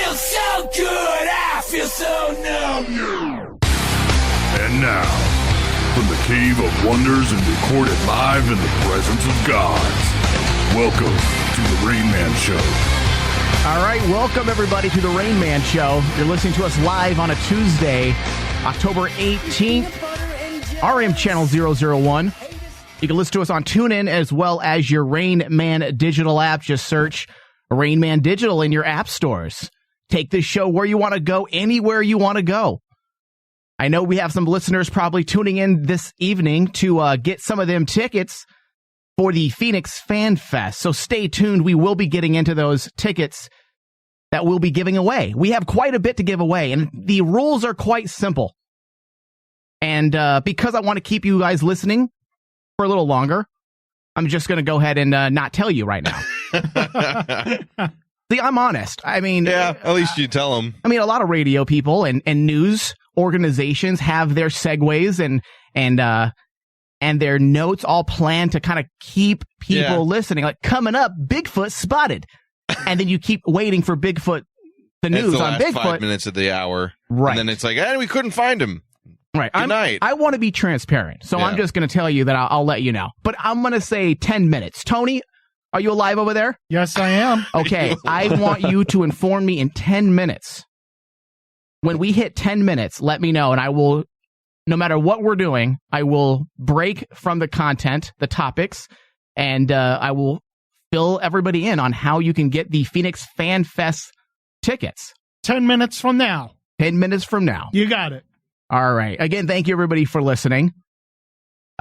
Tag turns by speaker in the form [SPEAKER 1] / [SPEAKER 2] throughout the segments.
[SPEAKER 1] feels so good, I feel so numb.
[SPEAKER 2] And now, from the Cave of Wonders and recorded live in the presence of gods, welcome to the Rain Man Show.
[SPEAKER 3] All right, welcome everybody to the Rain Man Show. You're listening to us live on a Tuesday, October 18th, RM Channel 001. You can listen to us on TuneIn as well as your Rain Man digital app. Just search Rain Man Digital in your app stores. Take this show where you want to go, anywhere you want to go. I know we have some listeners probably tuning in this evening to get some of them tickets for the Phoenix Fan Fest. So stay tuned. We will be getting into those tickets that we'll be giving away. We have quite a bit to give away, and the rules are quite simple. And because I want to keep you guys listening for a little longer, I'm just going to go ahead and not tell you right now. See, I'm honest. I mean,
[SPEAKER 4] yeah, at least you tell them.
[SPEAKER 3] I mean, a lot of radio people and news organizations have their segues and their notes all planned to kind of keep people listening. Like, coming up, Bigfoot spotted. And then you keep waiting for Bigfoot, the news
[SPEAKER 4] the
[SPEAKER 3] on
[SPEAKER 4] last
[SPEAKER 3] Bigfoot.
[SPEAKER 4] 5 minutes of the hour.
[SPEAKER 3] Right.
[SPEAKER 4] And then it's like, we couldn't find him.
[SPEAKER 3] Right.
[SPEAKER 4] Good night.
[SPEAKER 3] I want to be transparent, so I'm just going to tell you that I'll let you know. But I'm going to say 10 minutes. Tony, are you alive over there?
[SPEAKER 5] Yes, I am.
[SPEAKER 3] Okay. I want you to inform me in 10 minutes. When we hit 10 minutes, let me know, and I will, no matter what we're doing, I will break from the content, the topics, and I will fill everybody in on how you can get the Phoenix Fan Fest tickets.
[SPEAKER 5] 10 minutes from now.
[SPEAKER 3] 10 minutes from now.
[SPEAKER 5] You got it.
[SPEAKER 3] All right. Again, thank you, everybody, for listening.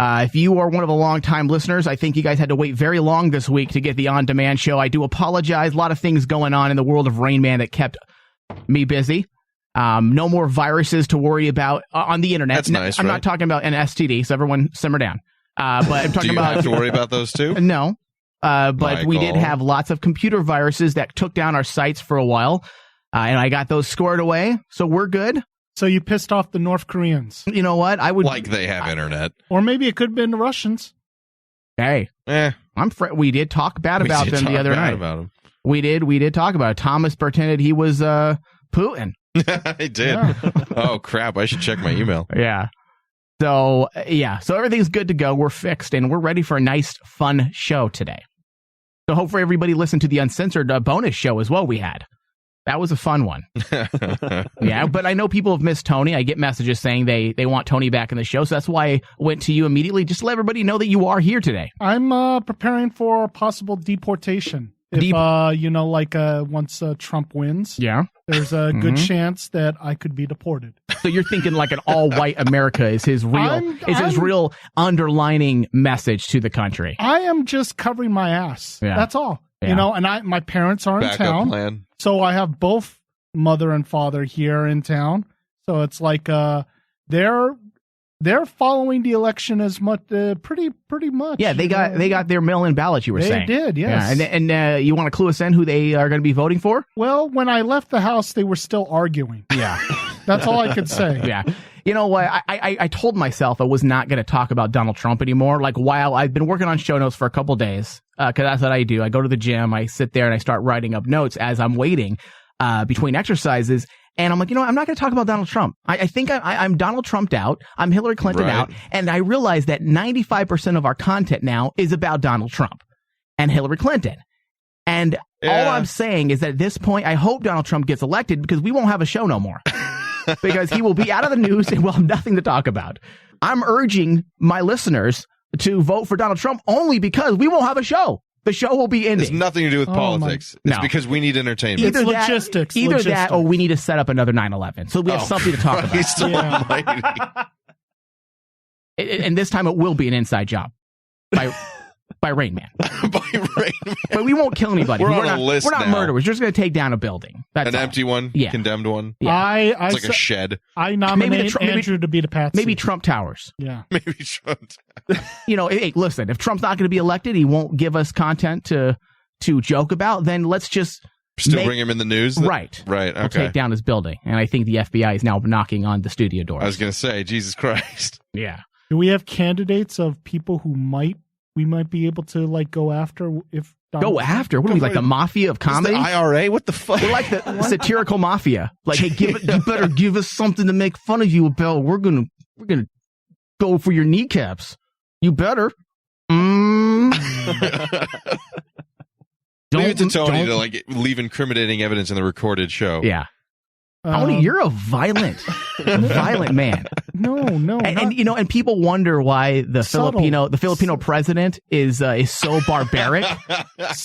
[SPEAKER 3] If you are one of the long-time listeners, I think you guys had to wait very long this week to get the on-demand show. I do apologize. A lot of things going on in the world of Rain Man that kept me busy. No more viruses to worry about on the internet.
[SPEAKER 4] That's nice,
[SPEAKER 3] I'm
[SPEAKER 4] right?
[SPEAKER 3] not talking about an STD, so everyone simmer down. But I'm talking
[SPEAKER 4] Do you
[SPEAKER 3] about
[SPEAKER 4] have to worry about those too?
[SPEAKER 3] No. But we did
[SPEAKER 4] Michael.
[SPEAKER 3] have lots of computer viruses that took down our sites for a while. And I got those squared away, so we're good.
[SPEAKER 5] So you pissed off the North Koreans.
[SPEAKER 3] You know what? I would
[SPEAKER 4] Like they have internet.
[SPEAKER 5] Or maybe it could have been the Russians.
[SPEAKER 3] Hey, we did talk bad about them the other night.
[SPEAKER 4] About them.
[SPEAKER 3] We did talk about it. Thomas pretended he was Putin.
[SPEAKER 4] I did.
[SPEAKER 5] Yeah.
[SPEAKER 4] Oh crap! I should check my email.
[SPEAKER 3] Yeah. So everything's good to go. We're fixed, and we're ready for a nice, fun show today. So hopefully everybody listened to the Uncensored bonus show as well we had. That was a fun one. Yeah, but I know people have missed Tony. I get messages saying they want Tony back in the show, so that's why I went to you immediately, just to let everybody know that you are here today.
[SPEAKER 5] I'm preparing for possible deportation. If, once Trump wins, there's a good chance that I could be deported.
[SPEAKER 3] So you're thinking like an all-white America is his real underlining message to the country.
[SPEAKER 5] I am just covering my ass. Yeah. That's all.
[SPEAKER 3] Yeah.
[SPEAKER 5] And my parents are in
[SPEAKER 4] Backup
[SPEAKER 5] town.
[SPEAKER 4] plan.
[SPEAKER 5] So I have both mother and father here in town. So it's like they're following the election as much, pretty much.
[SPEAKER 3] Yeah, they got their mail-in ballots. You were saying
[SPEAKER 5] they did, yes.
[SPEAKER 3] Yeah, and you want to clue us in who they are going to be voting for?
[SPEAKER 5] Well, when I left the house, they were still arguing.
[SPEAKER 3] Yeah,
[SPEAKER 5] that's all I could say.
[SPEAKER 3] Yeah. You know what? I told myself I was not going to talk about Donald Trump anymore. Like, while I've been working on show notes for a couple days, because that's what I do. I go to the gym, I sit there, and I start writing up notes as I'm waiting between exercises. And I'm like, I'm not going to talk about Donald Trump. I think I'm Donald Trumped out. I'm Hillary Clinton out. And I realize that 95% of our content now is about Donald Trump and Hillary Clinton. And all I'm saying is that at this point, I hope Donald Trump gets elected because we won't have a show no more. Because he will be out of the news and we'll have nothing to talk about. I'm urging my listeners to vote for Donald Trump only because we won't have a show. The show will be ending.
[SPEAKER 4] It's nothing to do with politics. It's
[SPEAKER 3] No.
[SPEAKER 4] because we need entertainment.
[SPEAKER 5] It's logistics.
[SPEAKER 3] Either that or we need to set up another 9/11. So we have something to talk about.
[SPEAKER 4] Christ almighty.
[SPEAKER 3] And this time it will be an inside job by Rain Man.
[SPEAKER 4] By Rain Man.
[SPEAKER 3] But we won't kill anybody.
[SPEAKER 4] We're on a list
[SPEAKER 3] We're not
[SPEAKER 4] now.
[SPEAKER 3] murderers. We're just going to take down a building. That's
[SPEAKER 4] An
[SPEAKER 3] all.
[SPEAKER 4] empty one?
[SPEAKER 3] Yeah.
[SPEAKER 4] Condemned one?
[SPEAKER 3] Yeah.
[SPEAKER 4] It's like a shed.
[SPEAKER 5] I nominate Andrew to be the patsy.
[SPEAKER 3] Maybe Trump Towers.
[SPEAKER 5] Yeah.
[SPEAKER 4] Maybe Trump.
[SPEAKER 3] Hey, listen, if Trump's not going to be elected, he won't give us content to joke about, then let's just
[SPEAKER 4] bring him in the news?
[SPEAKER 3] Right.
[SPEAKER 4] Right, okay.
[SPEAKER 3] We'll take down his building. And I think the FBI is now knocking on the studio doors.
[SPEAKER 4] I was going to say, Jesus Christ.
[SPEAKER 3] Yeah.
[SPEAKER 5] Do we have candidates of people who we might be able to go after if
[SPEAKER 3] Go after? What are we, like the mafia of comedy?
[SPEAKER 4] The IRA? What the fuck?
[SPEAKER 3] We're like the satirical mafia. Like, hey, you better give us something to make fun of you about. We're gonna go for your kneecaps. You better.
[SPEAKER 4] Leave it to Tony to like leave incriminating evidence in the recorded show.
[SPEAKER 3] Yeah. Tony, you're a violent man.
[SPEAKER 5] No.
[SPEAKER 3] And people wonder why the Filipino president is so barbaric.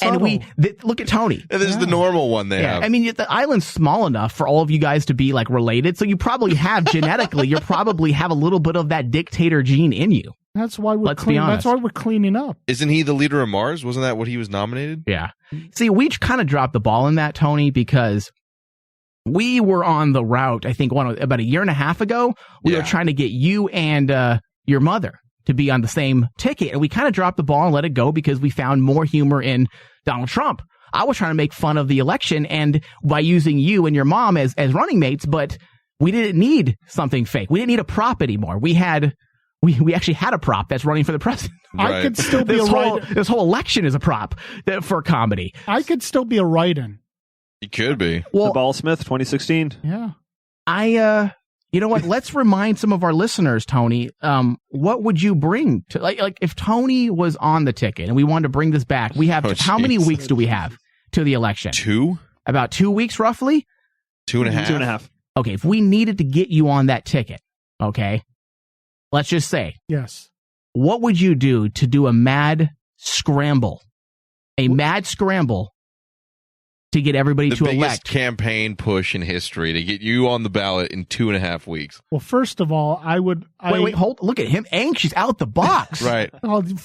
[SPEAKER 3] And look at Tony.
[SPEAKER 4] This is the normal one they have.
[SPEAKER 3] I mean, the island's small enough for all of you guys to be like related, so you probably have genetically, you probably have a little bit of that dictator gene in you.
[SPEAKER 5] That's why we're cleaning up.
[SPEAKER 4] Isn't he the leader of Mars? Wasn't that what he was nominated?
[SPEAKER 3] Yeah. See, we kind of dropped the ball in that, Tony, because we were on the route, I think, about a year and a half ago. We were trying to get you and your mother to be on the same ticket. And we kind of dropped the ball and let it go because we found more humor in Donald Trump. I was trying to make fun of the election and by using you and your mom as running mates, but we didn't need something fake. We didn't need a prop anymore. We actually had a prop that's running for the president.
[SPEAKER 5] Right. I could still be
[SPEAKER 3] this whole election is a prop for comedy.
[SPEAKER 5] I could still be a write-in.
[SPEAKER 4] He could be.
[SPEAKER 6] Well, the Ballsmith 2016.
[SPEAKER 5] Yeah.
[SPEAKER 3] You know what? Let's remind some of our listeners, Tony, what would you bring to like if Tony was on the ticket and we wanted to bring this back, we have how many weeks do we have to the election?
[SPEAKER 4] 2?
[SPEAKER 3] About 2 weeks roughly?
[SPEAKER 4] 2.5.
[SPEAKER 6] 2.5.
[SPEAKER 3] Okay, if we needed to get you on that ticket, okay, let's just say.
[SPEAKER 5] Yes.
[SPEAKER 3] What would you do to do a mad scramble? A mad scramble to get everybody to elect. The biggest
[SPEAKER 4] campaign push in history to get you on the ballot in 2.5 weeks.
[SPEAKER 5] Well, first of all,
[SPEAKER 3] Wait, hold. Look at him, anxious out the box.
[SPEAKER 4] Right.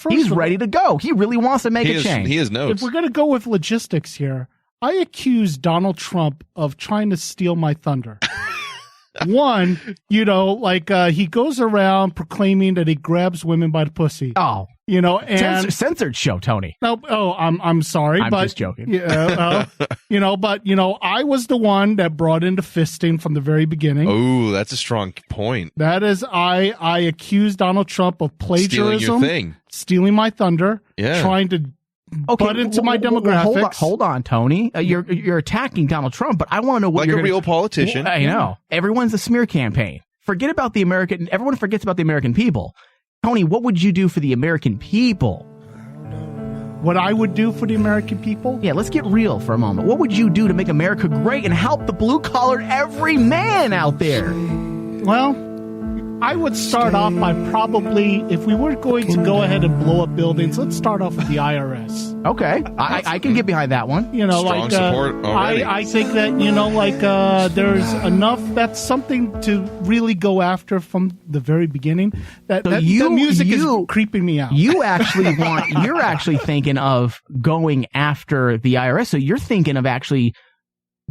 [SPEAKER 3] He's ready to go. He really wants to make a change.
[SPEAKER 4] He has notes.
[SPEAKER 5] If we're going to go with logistics here, I accuse Donald Trump of trying to steal my thunder. One, he goes around proclaiming that he grabs women by the pussy.
[SPEAKER 3] Oh.
[SPEAKER 5] And
[SPEAKER 3] censored show, Tony.
[SPEAKER 5] No, I'm sorry,
[SPEAKER 3] I'm just joking.
[SPEAKER 5] I was the one that brought into fisting from the very beginning.
[SPEAKER 4] Oh, that's a strong point.
[SPEAKER 5] That is, I accused Donald Trump of plagiarism,
[SPEAKER 4] stealing your thing,
[SPEAKER 5] stealing my thunder, trying to butt into my demographics.
[SPEAKER 3] Hold on, Tony. You're attacking Donald Trump, but I want to know what
[SPEAKER 4] you're a real politician.
[SPEAKER 3] I know. Everyone's a smear campaign. Forget about the American. Everyone forgets about the American people. Tony, what would you do for the American people?
[SPEAKER 5] What I would do for the American people?
[SPEAKER 3] Yeah, let's get real for a moment. What would you do to make America great and help the blue-collar every man out there?
[SPEAKER 5] Well, I would start off by probably, if we were going to go ahead and blow up buildings, let's start off with the IRS.
[SPEAKER 3] Okay, I can get behind that one.
[SPEAKER 4] Strong support already.
[SPEAKER 5] I think that, there's enough, that's something to really go after from the very beginning. The music is creeping me out.
[SPEAKER 3] You're actually thinking of going after the IRS, so you're thinking of actually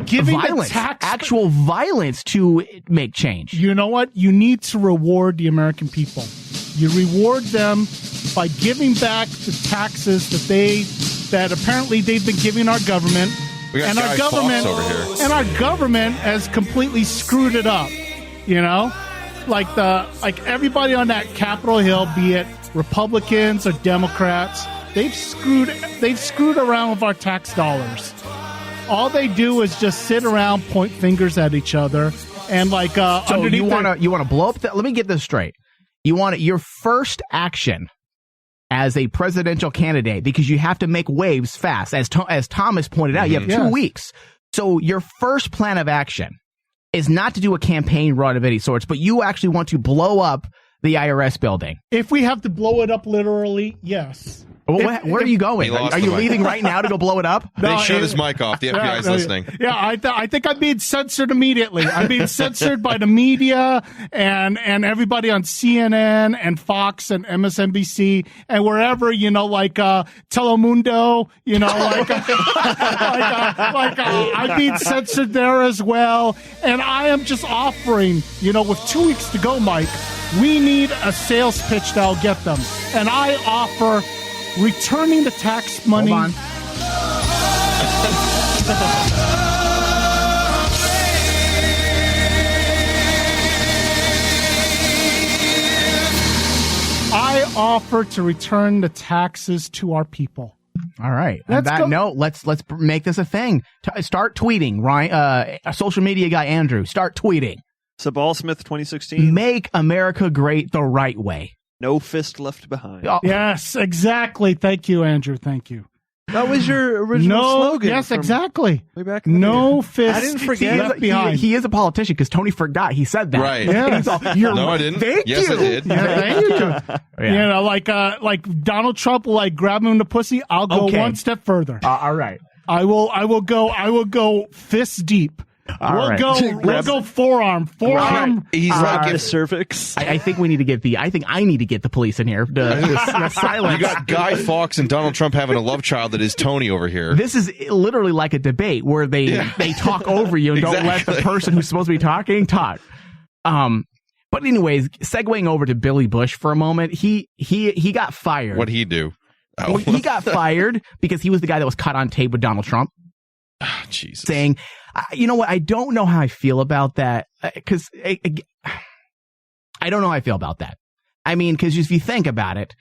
[SPEAKER 3] giving actual violence to make change.
[SPEAKER 5] You know what? You need to reward the American people. You reward them by giving back the taxes that apparently they've been giving our government.
[SPEAKER 4] And our
[SPEAKER 5] government has completely screwed it up. Like everybody on that Capitol Hill, be it Republicans or Democrats, they've screwed around with our tax dollars. All they do is just sit around, point fingers at each other, and
[SPEAKER 3] so you want to blow up. Let me get this straight. You want your first action as a presidential candidate, because you have to make waves fast, as Thomas pointed out. You have 2 weeks. So your first plan of action is not to do a campaign run of any sorts, but you actually want to blow up the IRS building.
[SPEAKER 5] If we have to blow it up literally, yes.
[SPEAKER 3] Where are you going? Are you leaving right now to go blow it up?
[SPEAKER 4] They shut his mic off. The FBI is listening.
[SPEAKER 5] Yeah, I think I'm being censored immediately. I'm being censored by the media and everybody on CNN and Fox and MSNBC and wherever, Telemundo, I'm being censored there as well. And I am just offering, with 2 weeks to go, Mike, we need a sales pitch that'll get them. And I offer returning the tax money.
[SPEAKER 3] Hold on.
[SPEAKER 5] I offer to return the taxes to our people.
[SPEAKER 3] All right. On that note, let's make this a thing. Start tweeting, Ryan. Social media guy Andrew, start tweeting.
[SPEAKER 6] Sabal-Smith 2016.
[SPEAKER 3] Make America great the right way.
[SPEAKER 6] No fist left behind.
[SPEAKER 3] Oh.
[SPEAKER 5] Yes, exactly. Thank you, Andrew. Thank you.
[SPEAKER 6] That was your original slogan.
[SPEAKER 5] Yes, exactly.
[SPEAKER 6] Way back in the
[SPEAKER 5] no
[SPEAKER 6] day.
[SPEAKER 5] fist
[SPEAKER 6] I didn't forget.
[SPEAKER 5] left behind.
[SPEAKER 3] He is a politician because Tony forgot he said that.
[SPEAKER 4] Right.
[SPEAKER 5] Yeah.
[SPEAKER 4] No, I didn't.
[SPEAKER 3] Thank
[SPEAKER 4] Yes,
[SPEAKER 3] you.
[SPEAKER 4] I did.
[SPEAKER 5] Yeah, thank you.
[SPEAKER 3] Yeah.
[SPEAKER 5] You know, like Donald Trump will like grab him in the pussy. I'll go
[SPEAKER 3] Okay.
[SPEAKER 5] one step further.
[SPEAKER 3] All right.
[SPEAKER 5] I will go fist deep.
[SPEAKER 3] All right.
[SPEAKER 5] We'll go forearm.
[SPEAKER 4] He's like
[SPEAKER 6] the cervix.
[SPEAKER 3] I think we need to get I need to get the police in here. The silence.
[SPEAKER 4] You got Guy Fawkes and Donald Trump having a love child that is Tony over here.
[SPEAKER 3] This is literally like a debate where they talk over you and don't let the person who's supposed to be talking talk. But anyways, segueing over to Billy Bush for a moment, he got fired.
[SPEAKER 4] What'd he do?
[SPEAKER 3] Well, he got fired because he was the guy that was caught on tape with Donald Trump.
[SPEAKER 4] Oh, Jesus.
[SPEAKER 3] Saying, you know what? I don't know how I feel about that because I don't know how I feel about that. I mean, because if you think about it,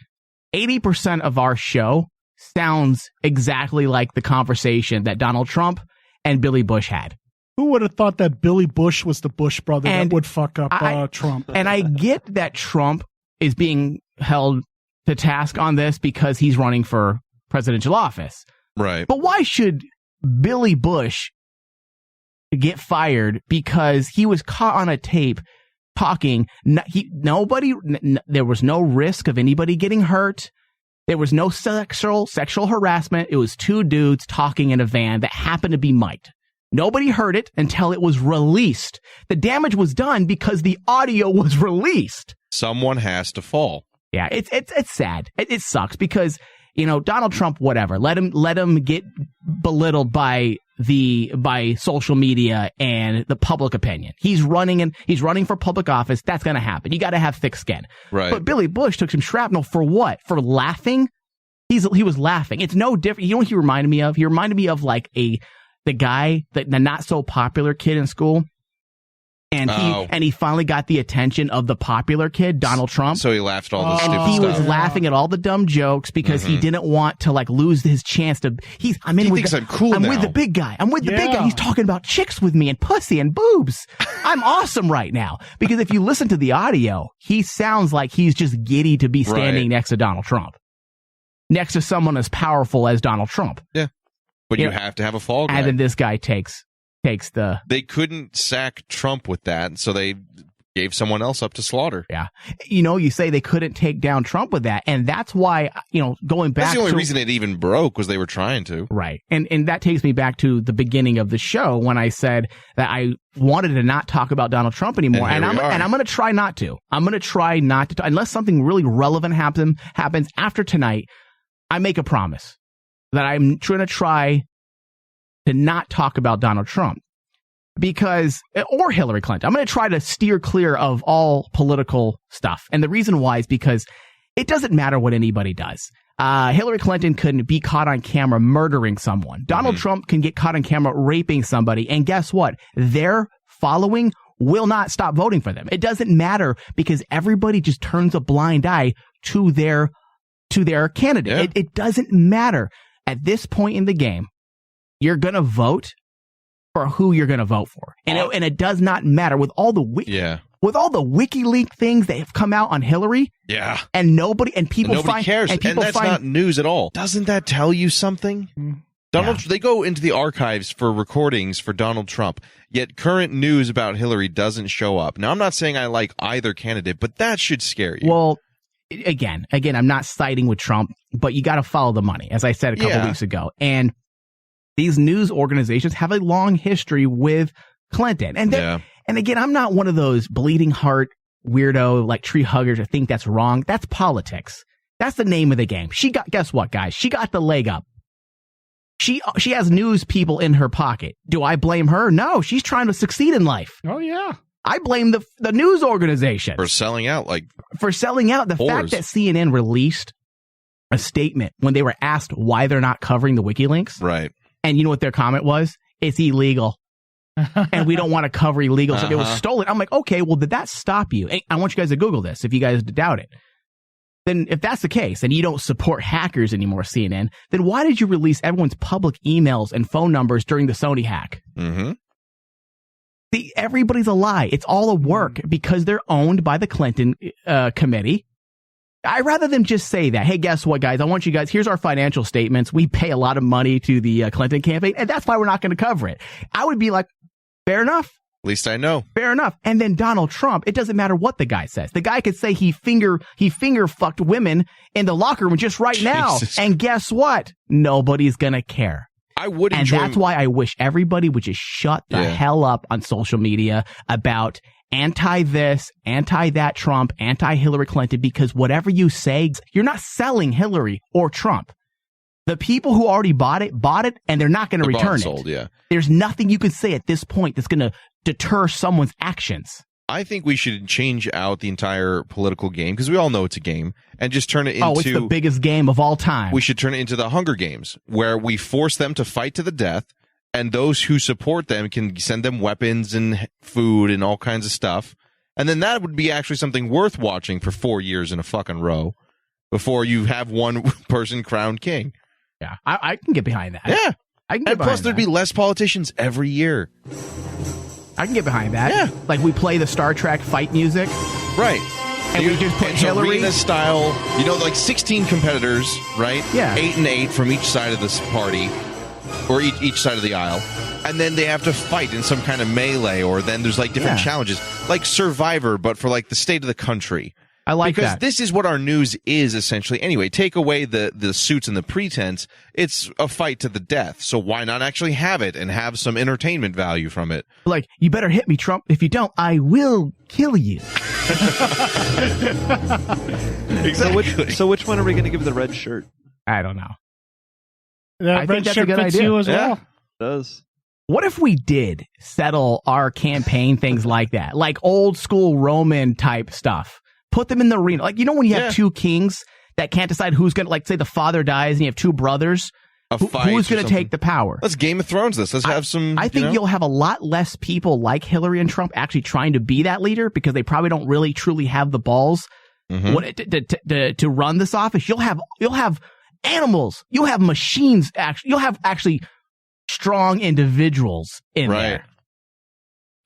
[SPEAKER 3] 80% of our show sounds exactly like the conversation that Donald Trump and Billy Bush had.
[SPEAKER 5] Who would have thought that Billy Bush was the Bush brother
[SPEAKER 3] And
[SPEAKER 5] that would fuck up Trump?
[SPEAKER 3] And I get that Trump is being held to task on this because he's running for presidential office.
[SPEAKER 4] Right.
[SPEAKER 3] But why should Billy Bush get fired because he was caught on a tape talking? There was no risk of anybody getting hurt. There was no sexual harassment. It was two dudes talking in a van that happened to be mic'd. Nobody heard it until it was released. The damage was done because the audio was released.
[SPEAKER 4] Someone has to fall.
[SPEAKER 3] Yeah, it's sad. It sucks because, you know, Donald Trump, whatever, let him get belittled by social media and the public opinion. He's running for public office. That's going to happen. You got to have thick skin. Right. But Billy Bush took some shrapnel for what? For laughing? He was laughing. It's no different. You know what he reminded me of? He reminded me of like the guy, the not so popular kid in school. And he finally got the attention of the popular kid, Donald Trump.
[SPEAKER 4] So he laughed at all the stupid stuff.
[SPEAKER 3] He was laughing at all the dumb jokes because he didn't want to like lose his chance to. I'm
[SPEAKER 4] cool now.
[SPEAKER 3] with the big guy. I'm with the big guy. He's talking about chicks with me and pussy and boobs. I'm awesome right now. Because if you listen to the audio, he sounds like he's just giddy to be standing next to Donald Trump, next to someone as powerful as Donald Trump.
[SPEAKER 4] Yeah, but you have to have a fall guy.
[SPEAKER 3] And then this guy takes the.
[SPEAKER 4] They couldn't sack Trump with that, so they gave someone else up to slaughter.
[SPEAKER 3] Yeah. You know, you say they couldn't take down Trump with that, and that's why, you know, going back.
[SPEAKER 4] That's the only reason it even broke was they were trying to.
[SPEAKER 3] Right. And that takes me back to the beginning of the show when I said that I wanted to not talk about Donald Trump anymore. And I'm going to try not to. I'm going to try not to, unless something really relevant happens after tonight. I make a promise that I'm going to try to not talk about Donald Trump or Hillary Clinton. I'm going to try to steer clear of all political stuff. And the reason why is because it doesn't matter what anybody does. Hillary Clinton couldn't be caught on camera murdering someone. Donald Trump can get caught on camera raping somebody. And guess what? Their following will not stop voting for them. It doesn't matter because everybody just turns a blind eye to their candidate.
[SPEAKER 4] Yeah.
[SPEAKER 3] It doesn't matter. At this point in the game, you're going to vote for who you're going to vote for. And it does not matter with all the WikiLeaks things that have come out on Hillary.
[SPEAKER 4] Yeah.
[SPEAKER 3] And nobody
[SPEAKER 4] cares. And that's not news at all. Doesn't that tell you something? They go into the archives for recordings for Donald Trump, yet current news about Hillary doesn't show up. Now, I'm not saying I like either candidate, but that should scare you.
[SPEAKER 3] Well, again, I'm not siding with Trump, but you got to follow the money, as I said a couple weeks ago. And these news organizations have a long history with Clinton. And again, I'm not one of those bleeding heart weirdo like tree huggers who think that's wrong. That's politics. That's the name of the game. Guess what, guys? She got the leg up. She has news people in her pocket. Do I blame her? No, she's trying to succeed in life.
[SPEAKER 5] Oh, yeah.
[SPEAKER 3] I blame the news organization.
[SPEAKER 4] For selling out. The
[SPEAKER 3] fact that CNN released a statement when they were asked why they're not covering the WikiLeaks.
[SPEAKER 4] Right.
[SPEAKER 3] And you know what their comment was? It's illegal. And we don't want to cover illegal. So it was stolen. I'm like, okay, well, did that stop you? I want you guys to Google this if you guys doubt it. then if that's the case, and you don't support hackers anymore, CNN, then why did you release everyone's public emails and phone numbers during the Sony hack?
[SPEAKER 4] Mm-hmm.
[SPEAKER 3] See, everybody's a lie. It's all a work because they're owned by the Clinton committee. I'd rather them just say that. Hey, guess what, guys? I want you guys, here's our financial statements. We pay a lot of money to the Clinton campaign, and that's why we're not going to cover it. I would be like, fair enough.
[SPEAKER 4] At least I know.
[SPEAKER 3] Fair enough. And then Donald Trump, it doesn't matter what the guy says. The guy could say he finger fucked women in the locker room just right now. And guess what? Nobody's going to care.
[SPEAKER 4] I would
[SPEAKER 3] enjoy. And that's why I wish everybody would just shut the hell up on social media about anti-this, anti-that Trump, anti-Hillary Clinton, because whatever you say, you're not selling Hillary or Trump. The people who already bought it, and they're not going to return it.
[SPEAKER 4] Yeah.
[SPEAKER 3] There's nothing you can say at this point that's going to deter someone's actions.
[SPEAKER 4] I think we should change out the entire political game, because we all know it's a game, and just turn it into...
[SPEAKER 3] Oh, it's the biggest game of all time.
[SPEAKER 4] We should turn it into the Hunger Games, where we force them to fight to the death, and those who support them can send them weapons and food and all kinds of stuff. And then that would be actually something worth watching for 4 years in a fucking row before you have one person crowned king.
[SPEAKER 3] Yeah, I can get behind that.
[SPEAKER 4] Yeah.
[SPEAKER 3] I can get behind
[SPEAKER 4] plus, there'd be less politicians every year.
[SPEAKER 3] I can get behind that.
[SPEAKER 4] Yeah.
[SPEAKER 3] Like we play the Star Trek fight music.
[SPEAKER 4] Right.
[SPEAKER 3] And we just put Hillary.
[SPEAKER 4] Arena style, like 16 competitors, right?
[SPEAKER 3] Yeah.
[SPEAKER 4] 8 and 8 from each side of this party, or each side of the aisle. And then they have to fight in some kind of melee, or then there's like different challenges. Like Survivor, but for like the state of the country.
[SPEAKER 3] I like
[SPEAKER 4] because
[SPEAKER 3] that.
[SPEAKER 4] This is what our news is, essentially. Anyway, take away the suits and the pretense. It's a fight to the death. So why not actually have it and have some entertainment value from it?
[SPEAKER 3] Like, you better hit me, Trump. If you don't, I will kill you.
[SPEAKER 4] Exactly.
[SPEAKER 6] So which one are we going to give the red shirt?
[SPEAKER 3] I don't know.
[SPEAKER 5] That red shirt fits you as well.
[SPEAKER 6] It does.
[SPEAKER 3] What if we did settle our campaign things like that? Like old school Roman type stuff. Put them in the arena. Like, when you have two kings that can't decide who's going to, like, say the father dies and you have two brothers, who's going to take the power?
[SPEAKER 4] Let's Game of Thrones this. Let's have some...
[SPEAKER 3] I think you'll have a lot less people like Hillary and Trump actually trying to be that leader because they probably don't really truly have the balls to run this office. You'll have animals. You'll have machines. You'll have actually strong individuals in there.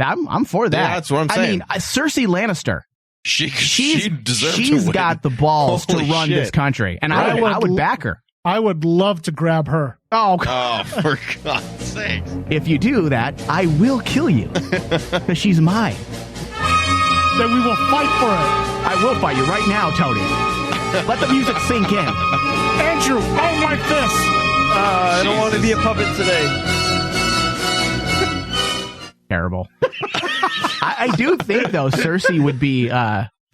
[SPEAKER 3] I'm for that.
[SPEAKER 4] Yeah, that's what I'm saying.
[SPEAKER 3] I mean, Cersei Lannister.
[SPEAKER 4] She deserves to
[SPEAKER 3] She's
[SPEAKER 4] win.
[SPEAKER 3] got the balls
[SPEAKER 4] Holy
[SPEAKER 3] to run
[SPEAKER 4] shit.
[SPEAKER 3] this country, and I would back her.
[SPEAKER 5] I would love to grab her.
[SPEAKER 3] Oh,
[SPEAKER 4] for God's sake.
[SPEAKER 3] If you do that, I will kill you, because she's mine.
[SPEAKER 5] Then we will fight for it.
[SPEAKER 3] I will fight you right now, Tony. Let the music sink in.
[SPEAKER 5] Andrew, hold my fist.
[SPEAKER 6] I don't want to be a puppet today.
[SPEAKER 3] Terrible. I do think though Cersei would be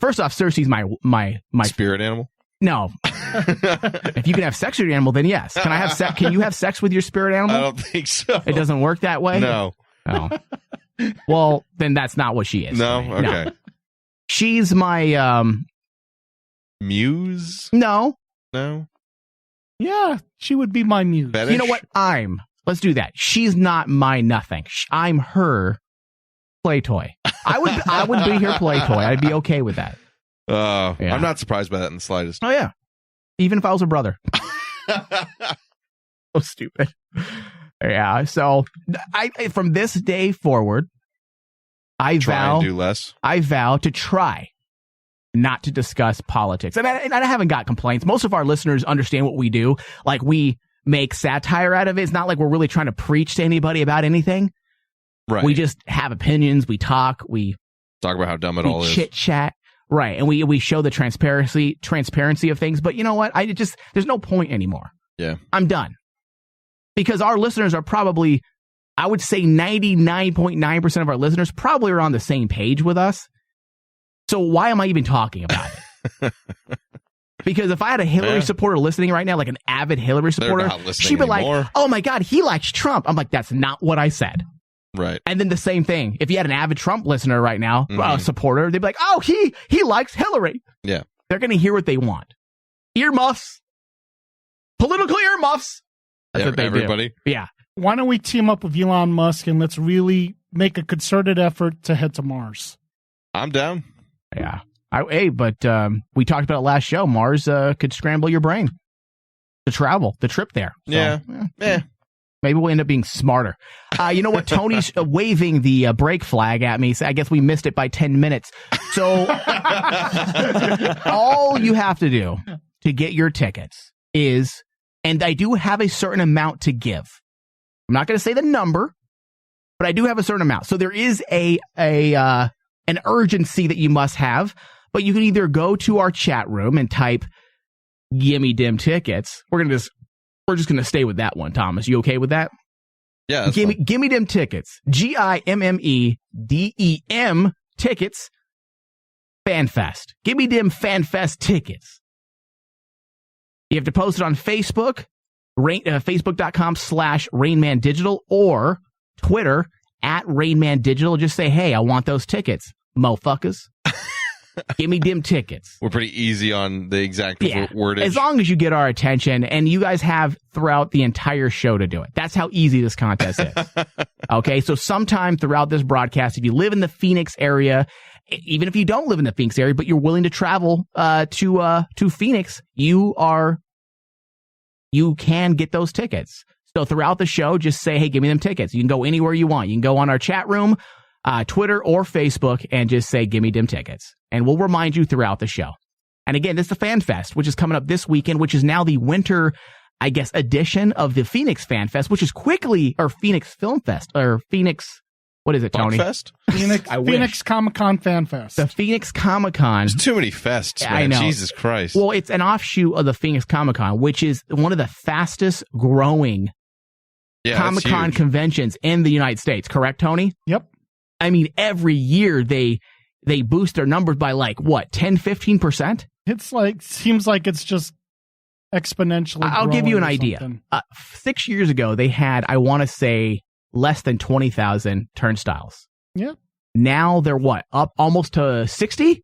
[SPEAKER 3] first off, Cersei's my
[SPEAKER 4] spirit animal.
[SPEAKER 3] No. If you can have sex with your animal, then yes. Can I have sex? Can you have sex with your spirit animal?
[SPEAKER 4] I don't think so.
[SPEAKER 3] It doesn't work that way.
[SPEAKER 4] No.
[SPEAKER 3] Oh. Well, then that's not what she is.
[SPEAKER 4] No. Okay.
[SPEAKER 3] No. She's my
[SPEAKER 4] muse.
[SPEAKER 3] No.
[SPEAKER 5] Yeah, she would be my muse.
[SPEAKER 4] Fetish?
[SPEAKER 3] You know what? Let's do that. She's not my nothing. I'm her play toy. I would be her play toy. I'd be okay with that.
[SPEAKER 4] Yeah. I'm not surprised by that in the slightest.
[SPEAKER 3] Oh yeah, even if I was a brother. So stupid. Yeah. So I from this day forward, I vow
[SPEAKER 4] and do less.
[SPEAKER 3] I vow to try not to discuss politics, and I haven't got complaints. Most of our listeners understand what we do. Like we make satire out of it. It's not like we're really trying to preach to anybody about anything.
[SPEAKER 4] Right.
[SPEAKER 3] We just have opinions. We talk. We
[SPEAKER 4] talk about how dumb it all is.
[SPEAKER 3] Chit chat. Right. And we show the transparency of things. But you know what? There's no point anymore.
[SPEAKER 4] Yeah.
[SPEAKER 3] I'm done. Because our listeners are probably, I would say 99.9% of our listeners probably are on the same page with us. So why am I even talking about it? Because if I had a Hillary supporter listening right now, like an avid Hillary supporter, she'd be like, oh my God, he likes Trump. I'm like, that's not what I said.
[SPEAKER 4] Right.
[SPEAKER 3] And then the same thing. If you had an avid Trump listener right now, supporter, they'd be like, oh, he likes Hillary.
[SPEAKER 4] Yeah.
[SPEAKER 3] They're going to hear what they want. Earmuffs. Political earmuffs. That's what they
[SPEAKER 4] everybody.
[SPEAKER 3] do. Yeah.
[SPEAKER 5] Why don't we team up with Elon Musk and let's really make a concerted effort to head to Mars?
[SPEAKER 4] I'm down.
[SPEAKER 3] Yeah. We talked about it last show. Mars could scramble your brain to travel, the trip there. So,
[SPEAKER 4] yeah.
[SPEAKER 3] Maybe we'll end up being smarter. You know what? Tony's waving the break flag at me. So I guess we missed it by 10 minutes. So all you have to do to get your tickets is, and I do have a certain amount to give. I'm not going to say the number, but I do have a certain amount. So there is an urgency that you must have, but you can either go to our chat room and type "Gimme Dim Tickets." We're just going to stay with that one, Thomas. You okay with that?
[SPEAKER 4] Yeah.
[SPEAKER 3] Gimme Dim Tickets. GIMMEDEM Tickets. FanFest. Gimme Dim FanFest Tickets. You have to post it on Facebook, Facebook.com/RainmanDigital, or Twitter @RainmanDigital. Just say, hey, I want those tickets, motherfuckers. Give me dim tickets.
[SPEAKER 4] We're pretty easy on the exact wordage.
[SPEAKER 3] As long as you get our attention, and you guys have throughout the entire show to do it. That's how easy this contest is. Okay, so sometime throughout this broadcast, if you live in the Phoenix area, even if you don't live in the Phoenix area, but you're willing to travel to Phoenix, you can get those tickets. So throughout the show, just say, hey, give me them tickets. You can go anywhere you want. You can go on our chat room, Twitter or Facebook, and just say, give me dim tickets. And we'll remind you throughout the show. And again, this is the Fan Fest, which is coming up this weekend, which is now the winter, I guess, edition of the Phoenix Fan Fest, which is or Phoenix Film Fest, or Phoenix, what is it, Tony?
[SPEAKER 4] Fest?
[SPEAKER 5] Phoenix Comic-Con Fan Fest.
[SPEAKER 3] The Phoenix Comic-Con.
[SPEAKER 4] There's too many fests, man.
[SPEAKER 3] I know.
[SPEAKER 4] Jesus Christ.
[SPEAKER 3] Well, it's an offshoot of the Phoenix Comic-Con, which is one of the fastest growing Comic-Con conventions in the United States. Correct, Tony?
[SPEAKER 5] Yep.
[SPEAKER 3] I mean, every year they boost their numbers by 10, 15%?
[SPEAKER 5] It's seems like it's just exponentially
[SPEAKER 3] I'll give you an idea. 6 years ago, they had, I want to say, less than 20,000 turnstiles.
[SPEAKER 5] Yeah.
[SPEAKER 3] Now they're up almost to 60?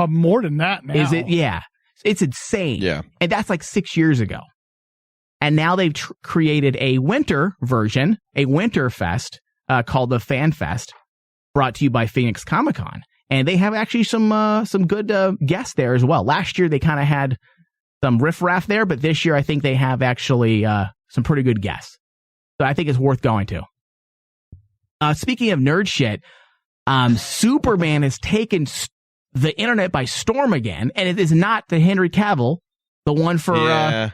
[SPEAKER 5] More than that now.
[SPEAKER 3] Is it? Yeah. It's insane.
[SPEAKER 4] Yeah.
[SPEAKER 3] And that's 6 years ago. And now they've created a winter version, a winter fest called the Fan Fest, brought to you by Phoenix Comic-Con. And they have actually some good guests there as well. Last year, they kind of had some riffraff there, but this year, I think they have actually some pretty good guests. So I think it's worth going to. Speaking of nerd shit, Superman has taken the internet by storm again, and it is not the Henry Cavill, the one for Man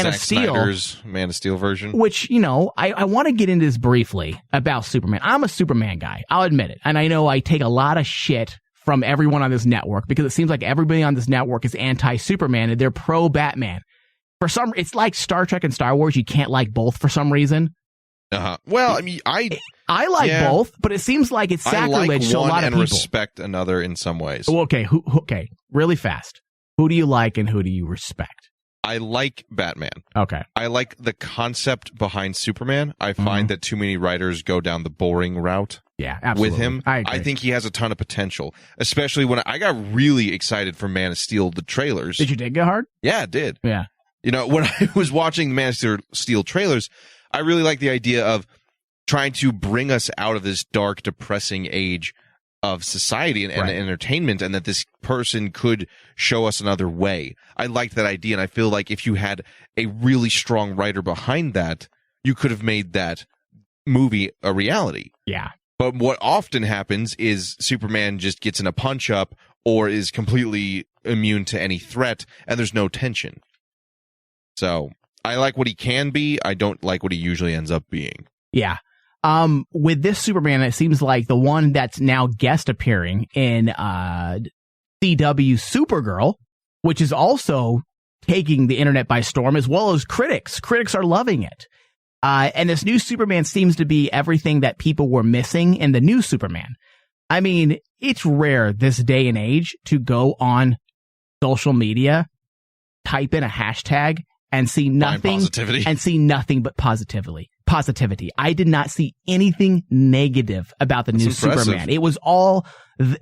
[SPEAKER 3] of Steel.
[SPEAKER 4] Snyder's Man of Steel version.
[SPEAKER 3] Which, I want to get into this briefly about Superman. I'm a Superman guy. I'll admit it. And I know I take a lot of shit from everyone on this network because it seems like everybody on this network is anti-Superman and they're pro-Batman. It's like Star Trek and Star Wars. You can't like both for some reason.
[SPEAKER 4] Well, I mean, I
[SPEAKER 3] like both, but it seems like it's sacrilege to a lot of people.
[SPEAKER 4] And respect another in some ways.
[SPEAKER 3] Well, okay, really fast. Who do you like and who do you respect?
[SPEAKER 4] I like Batman.
[SPEAKER 3] Okay.
[SPEAKER 4] I like the concept behind Superman. I find that too many writers go down the boring route.
[SPEAKER 3] Yeah, absolutely.
[SPEAKER 4] With him. I think he has a ton of potential, especially when I got really excited for Man of Steel, the trailers.
[SPEAKER 3] Did you dig it hard?
[SPEAKER 4] Yeah, it did.
[SPEAKER 3] Yeah.
[SPEAKER 4] When I was watching the Man of Steel trailers, I really like the idea of trying to bring us out of this dark, depressing age of society and entertainment, and that this person could show us another way. I liked that idea, and I feel like if you had a really strong writer behind that, you could have made that movie a reality.
[SPEAKER 3] Yeah.
[SPEAKER 4] But what often happens is Superman just gets in a punch-up or is completely immune to any threat, and there's no tension. So I like what he can be. I don't like what he usually ends up being.
[SPEAKER 3] Yeah. With this Superman, it seems like the one that's now guest appearing in CW Supergirl, which is also taking the internet by storm, as well as critics. Critics are loving it. And this new Superman seems to be everything that people were missing in the new Superman. I mean, it's rare this day and age to go on social media, type in a hashtag, and see nothing but positivity. I did not see anything negative about the new Superman. It was all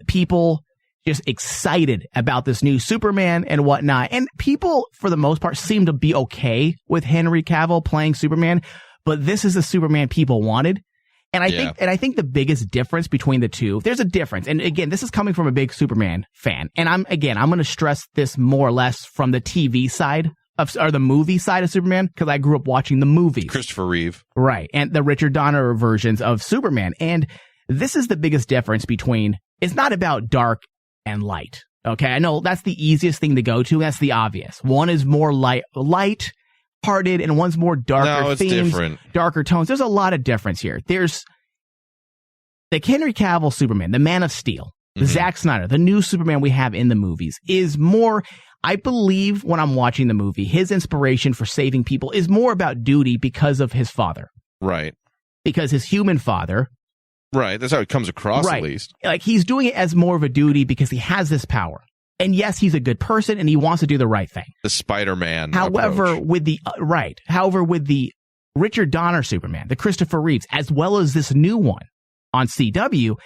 [SPEAKER 3] people just excited about this new Superman and whatnot. And people, for the most part, seem to be okay with Henry Cavill playing Superman. But this is the Superman people wanted. And I think the biggest difference between the two, there's a difference. And again, this is coming from a big Superman fan. And I'm going to stress this more or less from the TV side or the movie side of Superman, because I grew up watching the movies.
[SPEAKER 4] Christopher Reeve.
[SPEAKER 3] Right. And the Richard Donner versions of Superman. And this is the biggest difference between, it's not about dark and light. Okay. I know that's the easiest thing to go to. That's the obvious. One is more light-hearted, and one's more darker themes, different. Darker tones. There's a lot of difference here. There's the Henry Cavill Superman, the Man of Steel, Zack Snyder, the new Superman we have in the movies is more, I believe when I'm watching the movie, his inspiration for saving people is more about duty because of his father.
[SPEAKER 4] Right.
[SPEAKER 3] Because his human father.
[SPEAKER 4] Right. That's how it comes across, at least.
[SPEAKER 3] Like, he's doing it as more of a duty because he has this power. And yes, he's a good person and he wants to do the right thing.
[SPEAKER 4] The Spider-Man
[SPEAKER 3] However,
[SPEAKER 4] approach.
[SPEAKER 3] with the Richard Donner Superman, the Christopher Reeves, as well as this new one on CW,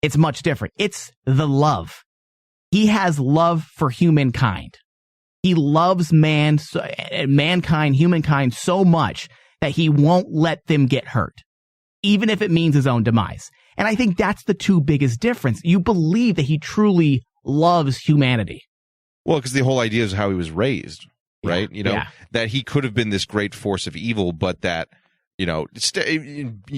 [SPEAKER 3] it's much different. It's the love. He has love for humankind. He loves mankind, humankind so much that he won't let them get hurt, even if it means his own demise. And I think that's the two biggest difference. You believe that he truly loves humanity.
[SPEAKER 4] Well, because the whole idea is how he was raised, right? That he could have been this great force of evil, but that, you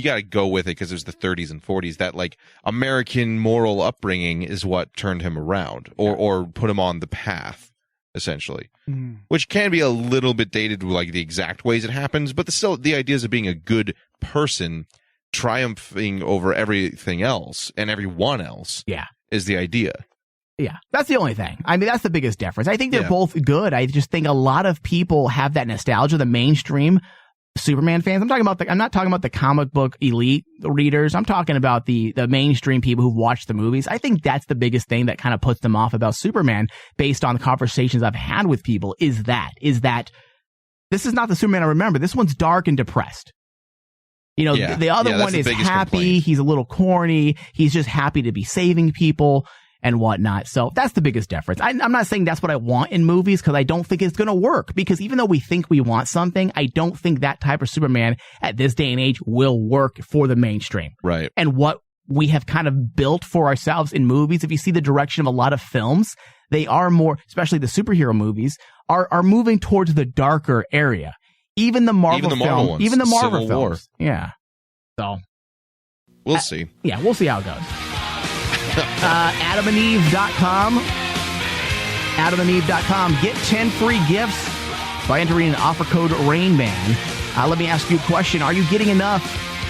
[SPEAKER 4] got to go with it because it was the 30s and 40s. That, like, American moral upbringing is what turned him around or put him on the path, essentially. Which can be a little bit dated with, like, the exact ways it happens, but still the ideas of being a good person triumphing over everything else and everyone else is the idea.
[SPEAKER 3] Yeah, that's the only thing. I mean, that's the biggest difference. I think they're both good. I just think a lot of people have that nostalgia, the mainstream Superman fans. I'm not talking about the comic book elite readers. I'm talking about the mainstream people who've watched the movies. I think that's the biggest thing that kind of puts them off about Superman, based on the conversations I've had with people, is that this is not the Superman I remember. This one's dark and depressed. The other one is happy. Complaint. He's a little corny. He's just happy to be saving people and whatnot. So that's the biggest difference. I'm not saying that's what I want in movies, because I don't think it's going to work. Because even though we think we want something, I don't think that type of Superman at this day and age will work for the mainstream.
[SPEAKER 4] Right.
[SPEAKER 3] And what we have kind of built for ourselves in movies, if you see the direction of a lot of films, they are more, especially the superhero movies, are moving towards the darker area. Even the Marvel films. Even the Marvel films. War. Yeah. So.
[SPEAKER 4] We'll see.
[SPEAKER 3] Yeah, we'll see how it goes. AdamandEve.com. AdamandEve.com. Get 10 free gifts by entering an offer code RAINMAN. Let me ask you a question. Are you getting enough?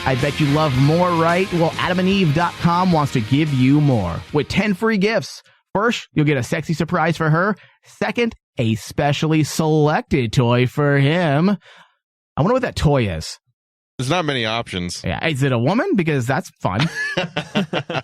[SPEAKER 3] I bet you love more, right? Well, AdamandEve.com wants to give you more with 10 free gifts. First, you'll get a sexy surprise for her. Second, a specially selected toy for him. I wonder what that toy is.
[SPEAKER 4] There's not many options.
[SPEAKER 3] Yeah, is it a woman? Because that's fun.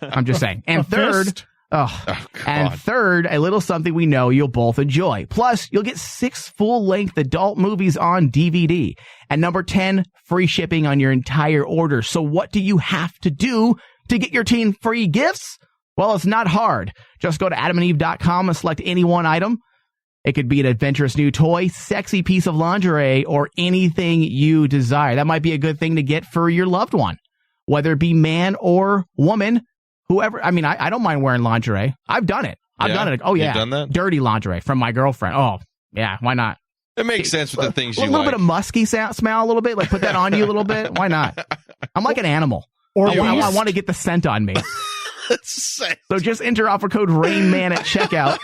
[SPEAKER 3] I'm just saying. And third, a little something we know you'll both enjoy. Plus, you'll get 6 full-length adult movies on DVD. And number 10, free shipping on your entire order. So what do you have to do to get your 10 free gifts? Well, it's not hard. Just go to AdamandEve.com and select any one item. It could be an adventurous new toy, sexy piece of lingerie, or anything you desire. That might be a good thing to get for your loved one, whether it be man or woman, whoever. I mean, I don't mind wearing lingerie. I've done it. I've done it. Oh, yeah.
[SPEAKER 4] You've done that?
[SPEAKER 3] Dirty lingerie from my girlfriend. Oh, yeah. Why not?
[SPEAKER 4] It makes sense with the things you like.
[SPEAKER 3] A little bit of musky smell, a little bit. Like, put that on you a little bit. Why not? I'm like an animal.
[SPEAKER 5] Or
[SPEAKER 3] I want to get the scent on me. So just enter offer code RAINMAN at checkout.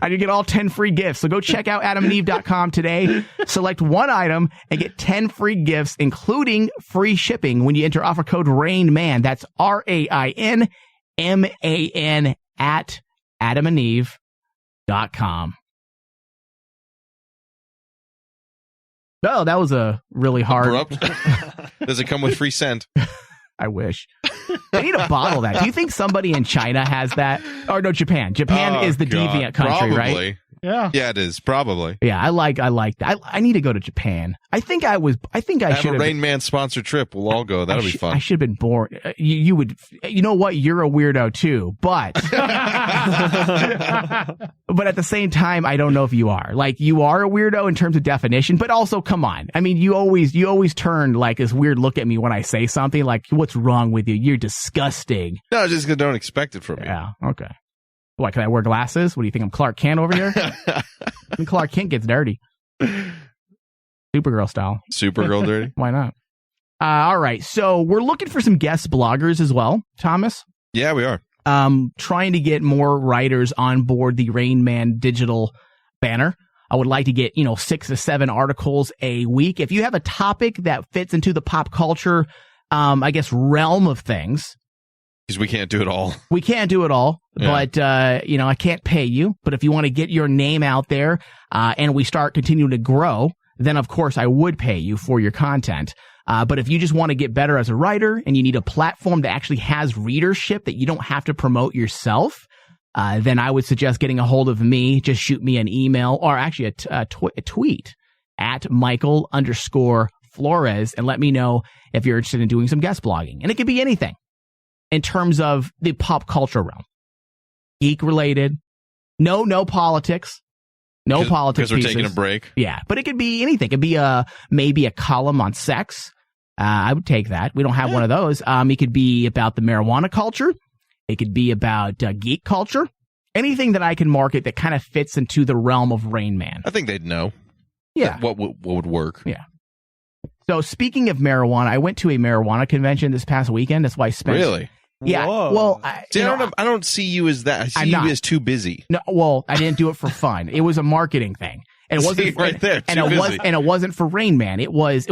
[SPEAKER 3] And you get all 10 free gifts. So go check out AdamandEve.com today. Select one item and get 10 free gifts, including free shipping when you enter offer code RAINMAN. That's RAINMAN at AdamandEve.com. Oh, that was a really hard.
[SPEAKER 4] Abrupt. Does it come with free scent?
[SPEAKER 3] I wish. They need to bottle that. Do you think somebody in China has that? Or no, Japan. Japan is the deviant country,
[SPEAKER 4] probably.
[SPEAKER 3] Right?
[SPEAKER 5] Yeah.
[SPEAKER 4] Yeah, it is probably.
[SPEAKER 3] Yeah, I like that. I need to go to Japan. I think I
[SPEAKER 4] Have
[SPEAKER 3] should
[SPEAKER 4] a Rain Man sponsored trip. We'll all go. That'll be fun.
[SPEAKER 3] I should have been born. You would. You know what? You're a weirdo too, but but at the same time, I don't know if you are. Like, you are a weirdo in terms of definition, but also, come on. I mean, you always turn like this weird look at me when I say something. Like, what's wrong with you? You're disgusting.
[SPEAKER 4] No, just because don't expect it from me.
[SPEAKER 3] Yeah. Okay. What, can I wear glasses? What do you think? I'm Clark Kent over here? And Clark Kent gets dirty. Supergirl style.
[SPEAKER 4] Supergirl dirty?
[SPEAKER 3] Why not? All right. So we're looking for some guest bloggers as well, Thomas.
[SPEAKER 4] Yeah, we are.
[SPEAKER 3] Trying to get more writers on board the Rain Man digital banner. I would like to get, 6 to 7 articles a week. If you have a topic that fits into the pop culture, realm of things.
[SPEAKER 4] Because we can't do it all.
[SPEAKER 3] We can't do it all,
[SPEAKER 4] Yeah.
[SPEAKER 3] but, I can't pay you. But if you want to get your name out there, and we start continuing to grow, then of course I would pay you for your content. But if you just want to get better as a writer and you need a platform that actually has readership that you don't have to promote yourself, then I would suggest getting a hold of me. Just shoot me an email or actually a tweet at Michael_Flores and let me know if you're interested in doing some guest blogging. And it could be anything in terms of the pop culture realm. Geek related. No politics. No politics.
[SPEAKER 4] Because we're taking a break.
[SPEAKER 3] Yeah, but it could be anything. It could be maybe a column on sex. I would take that. We don't have one of those. It could be about the marijuana culture. It could be about geek culture. Anything that I can market that kind of fits into the realm of Rain Man.
[SPEAKER 4] I think they'd know.
[SPEAKER 3] Yeah.
[SPEAKER 4] What would work.
[SPEAKER 3] Yeah. So speaking of marijuana, I went to a marijuana convention this past weekend. That's why I spent.
[SPEAKER 4] Really?
[SPEAKER 3] Yeah.
[SPEAKER 6] Whoa.
[SPEAKER 3] Well,
[SPEAKER 4] I don't see you as that. I see you as too busy.
[SPEAKER 3] No, well, I didn't do it for fun. It was a marketing thing. And it wasn't
[SPEAKER 4] right there.
[SPEAKER 3] and it wasn't for Rain Man. It was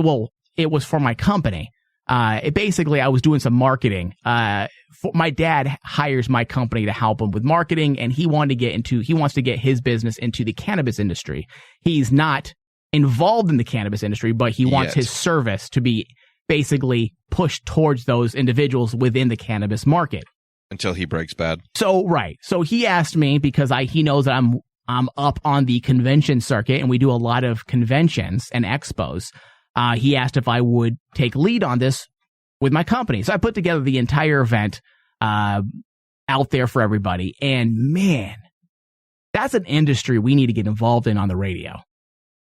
[SPEAKER 3] for my company. Basically I was doing some marketing. My dad hires my company to help him with marketing, and he wants to get his business into the cannabis industry. He's not involved in the cannabis industry, but he wants his service to be basically pushed towards those individuals within the cannabis market.
[SPEAKER 4] Until he breaks bad.
[SPEAKER 3] So, right. So he asked me, because he knows that I'm up on the convention circuit and we do a lot of conventions and expos. He asked if I would take lead on this with my company. So I put together the entire event out there for everybody. And man, that's an industry we need to get involved in on the radio.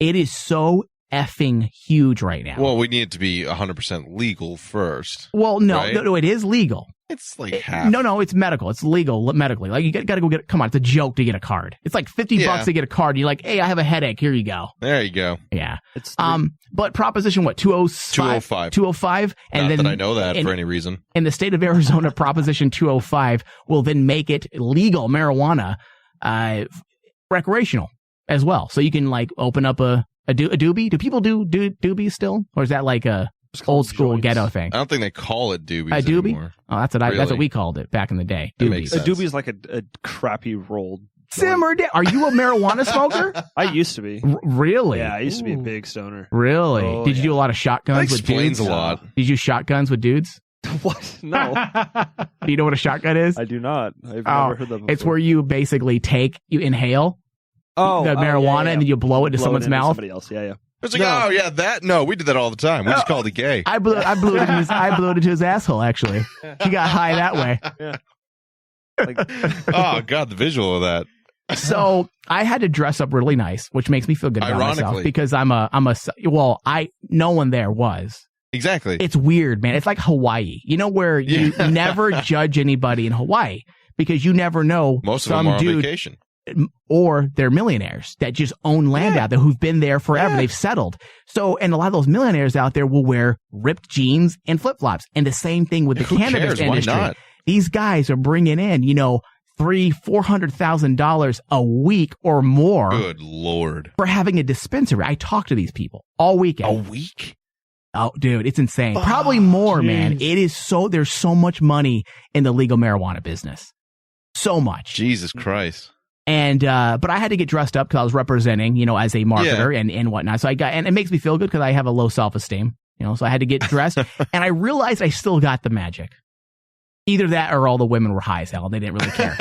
[SPEAKER 3] It is so effing huge right now.
[SPEAKER 4] Well, we need it to be 100% legal first.
[SPEAKER 3] Well, no,
[SPEAKER 4] right?
[SPEAKER 3] no, it is legal.
[SPEAKER 4] It's like half.
[SPEAKER 3] No, it's medical. It's legal medically. Like, you got to go get. Come on, it's a joke to get a card. It's like $50 to get a card. You're like, hey, I have a headache. Here you go.
[SPEAKER 4] There you go.
[SPEAKER 3] Yeah. But Proposition 205. 205. And
[SPEAKER 4] Not
[SPEAKER 3] then
[SPEAKER 4] that I know that for any reason.
[SPEAKER 3] In the state of Arizona, Proposition 205 will then make it legal marijuana, recreational as well. So you can like open up a doobie. Do people do doobies still, or is that like a old school ghetto thing?
[SPEAKER 4] I don't think they call it doobies
[SPEAKER 3] a doobie
[SPEAKER 4] anymore.
[SPEAKER 3] Oh, that's what we called it back in the day.
[SPEAKER 4] Doobies.
[SPEAKER 6] A doobie is like a crappy rolled.
[SPEAKER 3] Simmer down. Are you a marijuana smoker?
[SPEAKER 6] I used to be.
[SPEAKER 3] Really?
[SPEAKER 6] Yeah, I used to be a big stoner.
[SPEAKER 3] Really?
[SPEAKER 6] Oh,
[SPEAKER 3] Did you do a lot of shotguns with dudes?
[SPEAKER 4] That explains a lot.
[SPEAKER 3] Did you shotguns with dudes?
[SPEAKER 6] What? No.
[SPEAKER 3] Do you know what a shotgun is?
[SPEAKER 6] I do not. I've never heard that before.
[SPEAKER 3] It's where you basically you inhale the marijuana and then you blow it to someone's mouth.
[SPEAKER 6] Somebody else. Yeah.
[SPEAKER 4] It's like, that. No, we did that all the time. We just called it gay.
[SPEAKER 3] I blew it into his asshole, actually. He got high that way.
[SPEAKER 6] Yeah.
[SPEAKER 4] Oh, God, the visual of that.
[SPEAKER 3] So I had to dress up really nice, which makes me feel good about myself because no one there was.
[SPEAKER 4] Exactly.
[SPEAKER 3] It's weird, man. It's like Hawaii. You know, where you never judge anybody in Hawaii because you never know
[SPEAKER 4] most of them are on vacation.
[SPEAKER 3] Or they're millionaires that just own land out there who've been there forever. They've settled. So, and a lot of those millionaires out there will wear ripped jeans and flip-flops. And the same thing with the cannabis industry. Why not? These guys are bringing in, $300,000-$400,000 a week or more.
[SPEAKER 4] Good Lord.
[SPEAKER 3] For having a dispensary. I talk to these people all weekend.
[SPEAKER 4] A week?
[SPEAKER 3] Oh, dude, it's insane. Probably more, man. There's so much money in the legal marijuana business. So much.
[SPEAKER 4] Jesus Christ.
[SPEAKER 3] And, but I had to get dressed up because I was representing, as a marketer and whatnot. So and it makes me feel good because I have a low self-esteem, so I had to get dressed and I realized I still got the magic. Either that or all the women were high as hell. They didn't really care.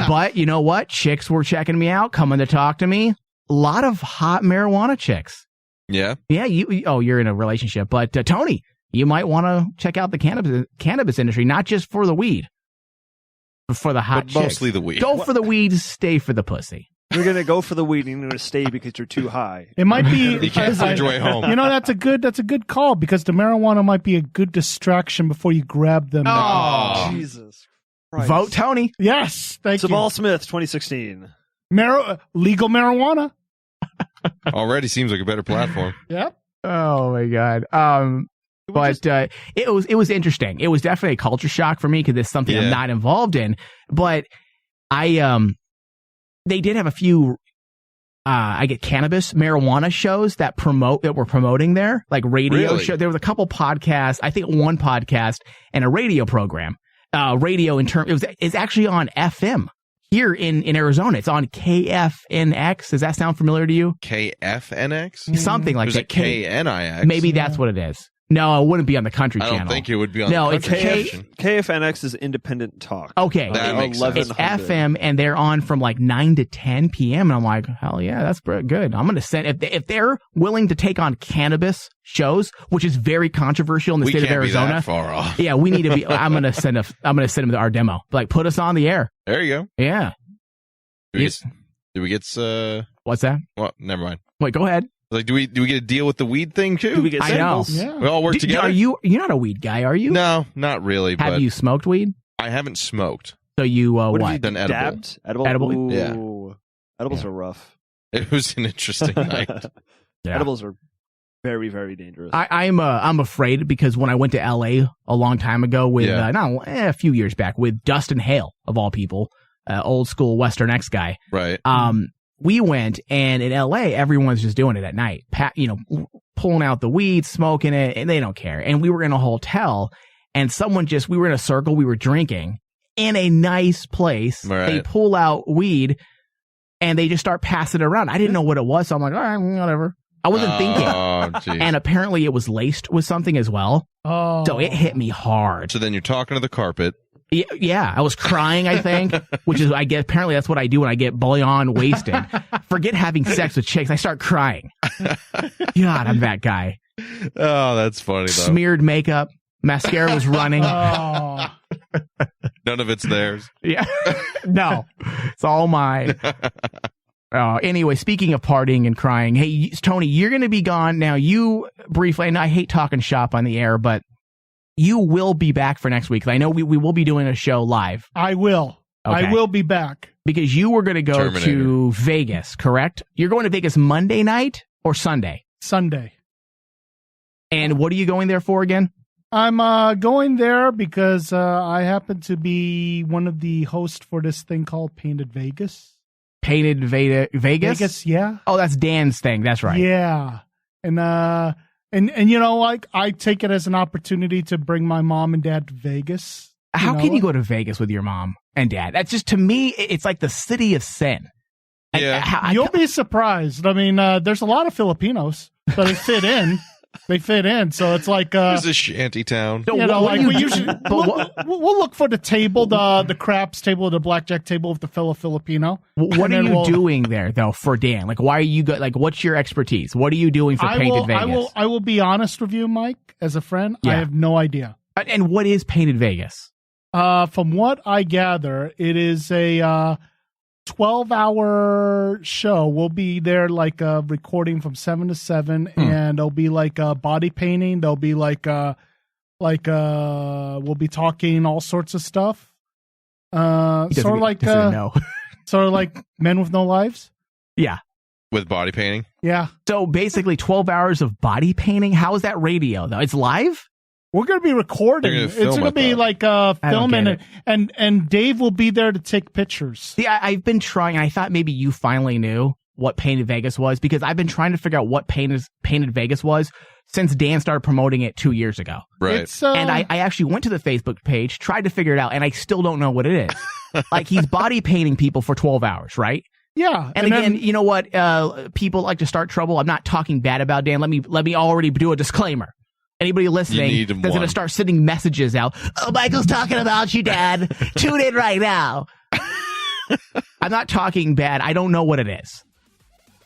[SPEAKER 3] But you know what? Chicks were checking me out, coming to talk to me. A lot of hot marijuana chicks.
[SPEAKER 4] Yeah.
[SPEAKER 3] Yeah. You're in a relationship. But Tony, you might want to check out the cannabis industry, not just for the weed, but for the hot chicks.
[SPEAKER 4] Mostly the weed.
[SPEAKER 3] Go for the weed, stay for the pussy.
[SPEAKER 6] You're going to go for the weed and you're going to stay because you're too high.
[SPEAKER 5] It might be.
[SPEAKER 4] You can't find your way home.
[SPEAKER 5] You know, that's a good call because the marijuana might be a good distraction before you grab them.
[SPEAKER 3] Oh,
[SPEAKER 6] Jesus Christ.
[SPEAKER 3] Vote Tony.
[SPEAKER 5] Yes, thank you.
[SPEAKER 6] Sabal Smith, 2016.
[SPEAKER 5] Legal marijuana.
[SPEAKER 4] Already seems like a better platform.
[SPEAKER 5] Yep.
[SPEAKER 3] Oh my God. But it was interesting. It was definitely a culture shock for me because it's something I'm not involved in. But they did have a few, marijuana shows that were promoting there, like radio show. There was a couple podcasts, I think one podcast and a radio program. It's actually on FM here in Arizona. It's on KFNX. Does that sound familiar to you?
[SPEAKER 4] KFNX?
[SPEAKER 3] Something like that.
[SPEAKER 4] KNIX?
[SPEAKER 3] Maybe that's what it is. No, it wouldn't be on the country channel.
[SPEAKER 4] I don't think it would be on the country channel.
[SPEAKER 6] KFNX is independent talk.
[SPEAKER 3] Okay.
[SPEAKER 4] That makes sense.
[SPEAKER 3] It's FM, and they're on from like 9 to 10 p.m. And I'm like, hell yeah, that's good. I'm going to send, if they're willing to take on cannabis shows, which is very controversial in the state of Arizona.
[SPEAKER 4] Be that far off.
[SPEAKER 3] Yeah, we need to be, I'm going to send them our demo. Like, put us on the air.
[SPEAKER 4] There you go.
[SPEAKER 3] Yeah.
[SPEAKER 4] Did we get,
[SPEAKER 3] what's that?
[SPEAKER 4] Well, never mind.
[SPEAKER 3] Wait, go ahead.
[SPEAKER 4] Like, do we get a deal with the weed thing too?
[SPEAKER 6] Do we get samples?
[SPEAKER 3] I know.
[SPEAKER 5] Yeah.
[SPEAKER 4] We all work together?
[SPEAKER 3] You're not a weed guy, are you?
[SPEAKER 4] No, not really.
[SPEAKER 3] Have you smoked weed?
[SPEAKER 4] I haven't smoked.
[SPEAKER 3] So you,
[SPEAKER 6] what?
[SPEAKER 3] what?
[SPEAKER 6] Have you
[SPEAKER 4] done edible.
[SPEAKER 6] Edible?
[SPEAKER 3] Edible?
[SPEAKER 6] Yeah. Edibles are rough.
[SPEAKER 4] It was an interesting night.
[SPEAKER 3] Yeah.
[SPEAKER 6] Edibles are very, very dangerous.
[SPEAKER 3] I'm afraid because when I went to LA a long time ago with, a few years back with Dustin Hale, of all people, old school Western X guy.
[SPEAKER 4] Right.
[SPEAKER 3] We went, and in LA, everyone's just doing it at night, pulling out the weed, smoking it, and they don't care. And we were in a hotel, and we were in a circle, we were drinking in a nice place.
[SPEAKER 4] Right.
[SPEAKER 3] They pull out weed, and they just start passing it around. I didn't know what it was, so I'm like, all right, whatever. I wasn't thinking. And apparently it was laced with something as well.
[SPEAKER 5] Oh.
[SPEAKER 3] So it hit me hard.
[SPEAKER 4] So then you're talking to the carpet.
[SPEAKER 3] Yeah, I was crying, I think, which is, apparently that's what I do when I get beyond wasted. Forget having sex with chicks. I start crying. God, I'm that guy.
[SPEAKER 4] Oh, that's funny, though.
[SPEAKER 3] Smeared makeup. Mascara was running.
[SPEAKER 5] Oh.
[SPEAKER 4] None of it's theirs.
[SPEAKER 3] Yeah. No, it's all mine. Anyway, speaking of partying and crying, hey, Tony, you're going to be gone now. You briefly, and I hate talking shop on the air, but you will be back for next week. I know we will be doing a show live.
[SPEAKER 5] I will.
[SPEAKER 3] Okay.
[SPEAKER 5] I will be back.
[SPEAKER 3] Because you were going to go to Vegas, correct? You're going to Vegas Monday night or Sunday?
[SPEAKER 5] Sunday.
[SPEAKER 3] And what are you going there for again?
[SPEAKER 5] I'm going there because I happen to be one of the hosts for this thing called Painted Vegas.
[SPEAKER 3] Painted Vegas?
[SPEAKER 5] Vegas, yeah.
[SPEAKER 3] Oh, that's Dan's thing. That's right.
[SPEAKER 5] Yeah. And you know, like, I take it as an opportunity to bring my mom and dad to Vegas.
[SPEAKER 3] How can you go to Vegas with your mom and dad? That's just, to me, it's like the city of sin.
[SPEAKER 4] Yeah.
[SPEAKER 5] You'll be surprised. I mean, there's a lot of Filipinos, so they fit in. They fit in, so it's like
[SPEAKER 4] it's a shanty town.
[SPEAKER 5] You know, like we usually we'll look for the table, the craps table, the blackjack table with the fellow Filipino.
[SPEAKER 3] What are you doing there though for Dan? Like, why are you like? What's your expertise? What are you doing for Painted Vegas?
[SPEAKER 5] I will be honest with you, Mike, as a friend. Yeah. I have no idea.
[SPEAKER 3] And what is Painted Vegas?
[SPEAKER 5] From what I gather, it is a 12-hour show. We'll be there like recording from 7 to 7, and there'll be like body painting. There'll be like we'll be talking all sorts of stuff. Sort of like Men with No Lives.
[SPEAKER 3] Yeah.
[SPEAKER 4] With body painting.
[SPEAKER 5] Yeah.
[SPEAKER 3] So basically 12 hours of body painting. How is that radio though? It's live?
[SPEAKER 5] We're going to be recording. It's going to be like filming, and Dave will be there to take pictures.
[SPEAKER 3] See, I've been trying. I thought maybe you finally knew what Painted Vegas was, because I've been trying to figure out what Painted Vegas was since Dan started promoting it 2 years ago.
[SPEAKER 4] Right.
[SPEAKER 3] And I actually went to the Facebook page, tried to figure it out, and I still don't know what it is. Like, he's body painting people for 12 hours, right?
[SPEAKER 5] Yeah.
[SPEAKER 3] And again, you know what? People like to start trouble. I'm not talking bad about Dan. Let me already do a disclaimer. Anybody listening that's going to start sending messages out. Oh, Michael's talking about you, Dad. Tune in right now. I'm not talking bad. I don't know what it is.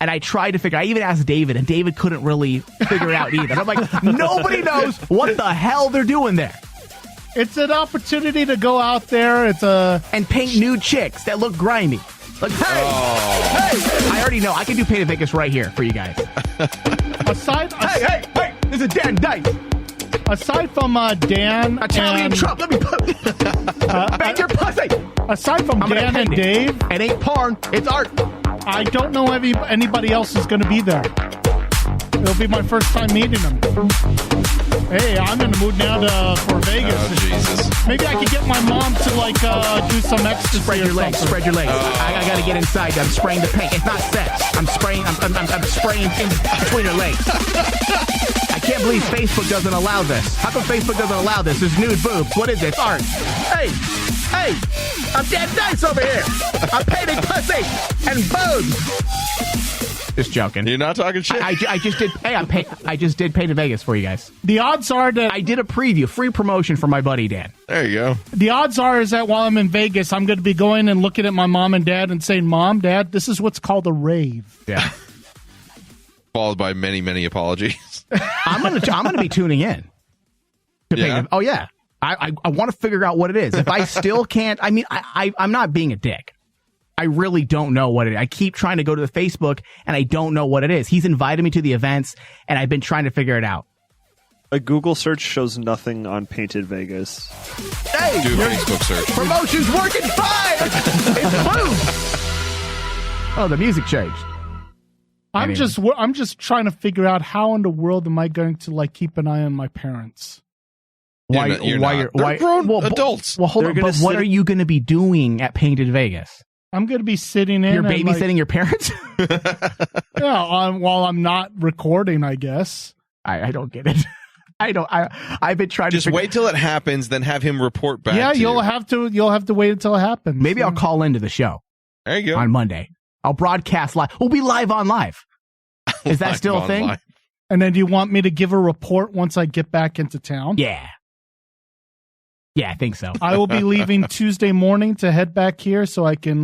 [SPEAKER 3] And I tried to figure. I even asked David, and David couldn't really figure it out either. And I'm like, nobody knows what the hell they're doing there.
[SPEAKER 5] It's an opportunity to go out there.
[SPEAKER 3] And paint nude chicks that look grimy. Like, hey, I already know. I can do Painted Vegas right here for you guys. Hey, this is Dan Dice.
[SPEAKER 5] Aside from Dan
[SPEAKER 3] Italian
[SPEAKER 5] and
[SPEAKER 3] Trump, let me bang your pussy.
[SPEAKER 5] Aside from Dan and Dave,
[SPEAKER 3] it ain't porn, it's art.
[SPEAKER 5] I don't know if anybody else is going to be there. It'll be my first time meeting them. Hey, I'm in the mood now for Vegas.
[SPEAKER 4] Oh, Jesus.
[SPEAKER 5] Maybe I could get my mom to do some ecstasy.
[SPEAKER 3] Spread your legs. Spread your legs. I got to get inside. I'm spraying the paint. It's not sex. I'm spraying. I'm spraying in between your legs. I can't believe Facebook doesn't allow this. How come Facebook doesn't allow this? There's nude boobs. What is this? Art. Hey, I'm dead nice over here. I'm painting pussy and boobs. Just joking.
[SPEAKER 4] You're not talking shit.
[SPEAKER 3] I just did. Hey, I just did Painted Vegas for you guys.
[SPEAKER 5] The odds are that
[SPEAKER 3] I did a preview, free promotion for my buddy Dan.
[SPEAKER 4] There you go.
[SPEAKER 5] The odds are is that while I'm in Vegas, I'm going to be going and looking at my mom and dad and saying, "Mom, Dad, this is what's called a rave."
[SPEAKER 3] Yeah.
[SPEAKER 4] Followed by many, many apologies.
[SPEAKER 3] I'm gonna be tuning in. Oh yeah. I want to figure out what it is. If I still can't, I mean, I'm not being a dick. I really don't know what it is. I keep trying to go to the Facebook, and I don't know what it is. He's invited me to the events, and I've been trying to figure it out.
[SPEAKER 6] A Google search shows nothing on Painted Vegas.
[SPEAKER 3] Hey,
[SPEAKER 4] do a Facebook search.
[SPEAKER 3] Promotion's working fine. It's boom. Oh, the music changed.
[SPEAKER 5] I'm just trying to figure out how in the world am I going to keep an eye on my parents.
[SPEAKER 4] They're grown adults.
[SPEAKER 3] Well, hold on. But what are you going to be doing at Painted Vegas?
[SPEAKER 5] I'm going to be sitting in.
[SPEAKER 3] You're babysitting your parents?
[SPEAKER 5] While I'm not recording, I guess.
[SPEAKER 3] I don't get it. I've been trying
[SPEAKER 4] to just wait till it happens, then have him report back.
[SPEAKER 5] Yeah, you'll have to wait until it happens.
[SPEAKER 3] Maybe I'll call into the show.
[SPEAKER 4] There you go.
[SPEAKER 3] On Monday. I'll broadcast live. We'll be live on live. Is that still a thing?
[SPEAKER 5] Live. And then do you want me to give a report once I get back into town?
[SPEAKER 3] Yeah. Yeah, I think so.
[SPEAKER 5] I will be leaving Tuesday morning to head back here so I can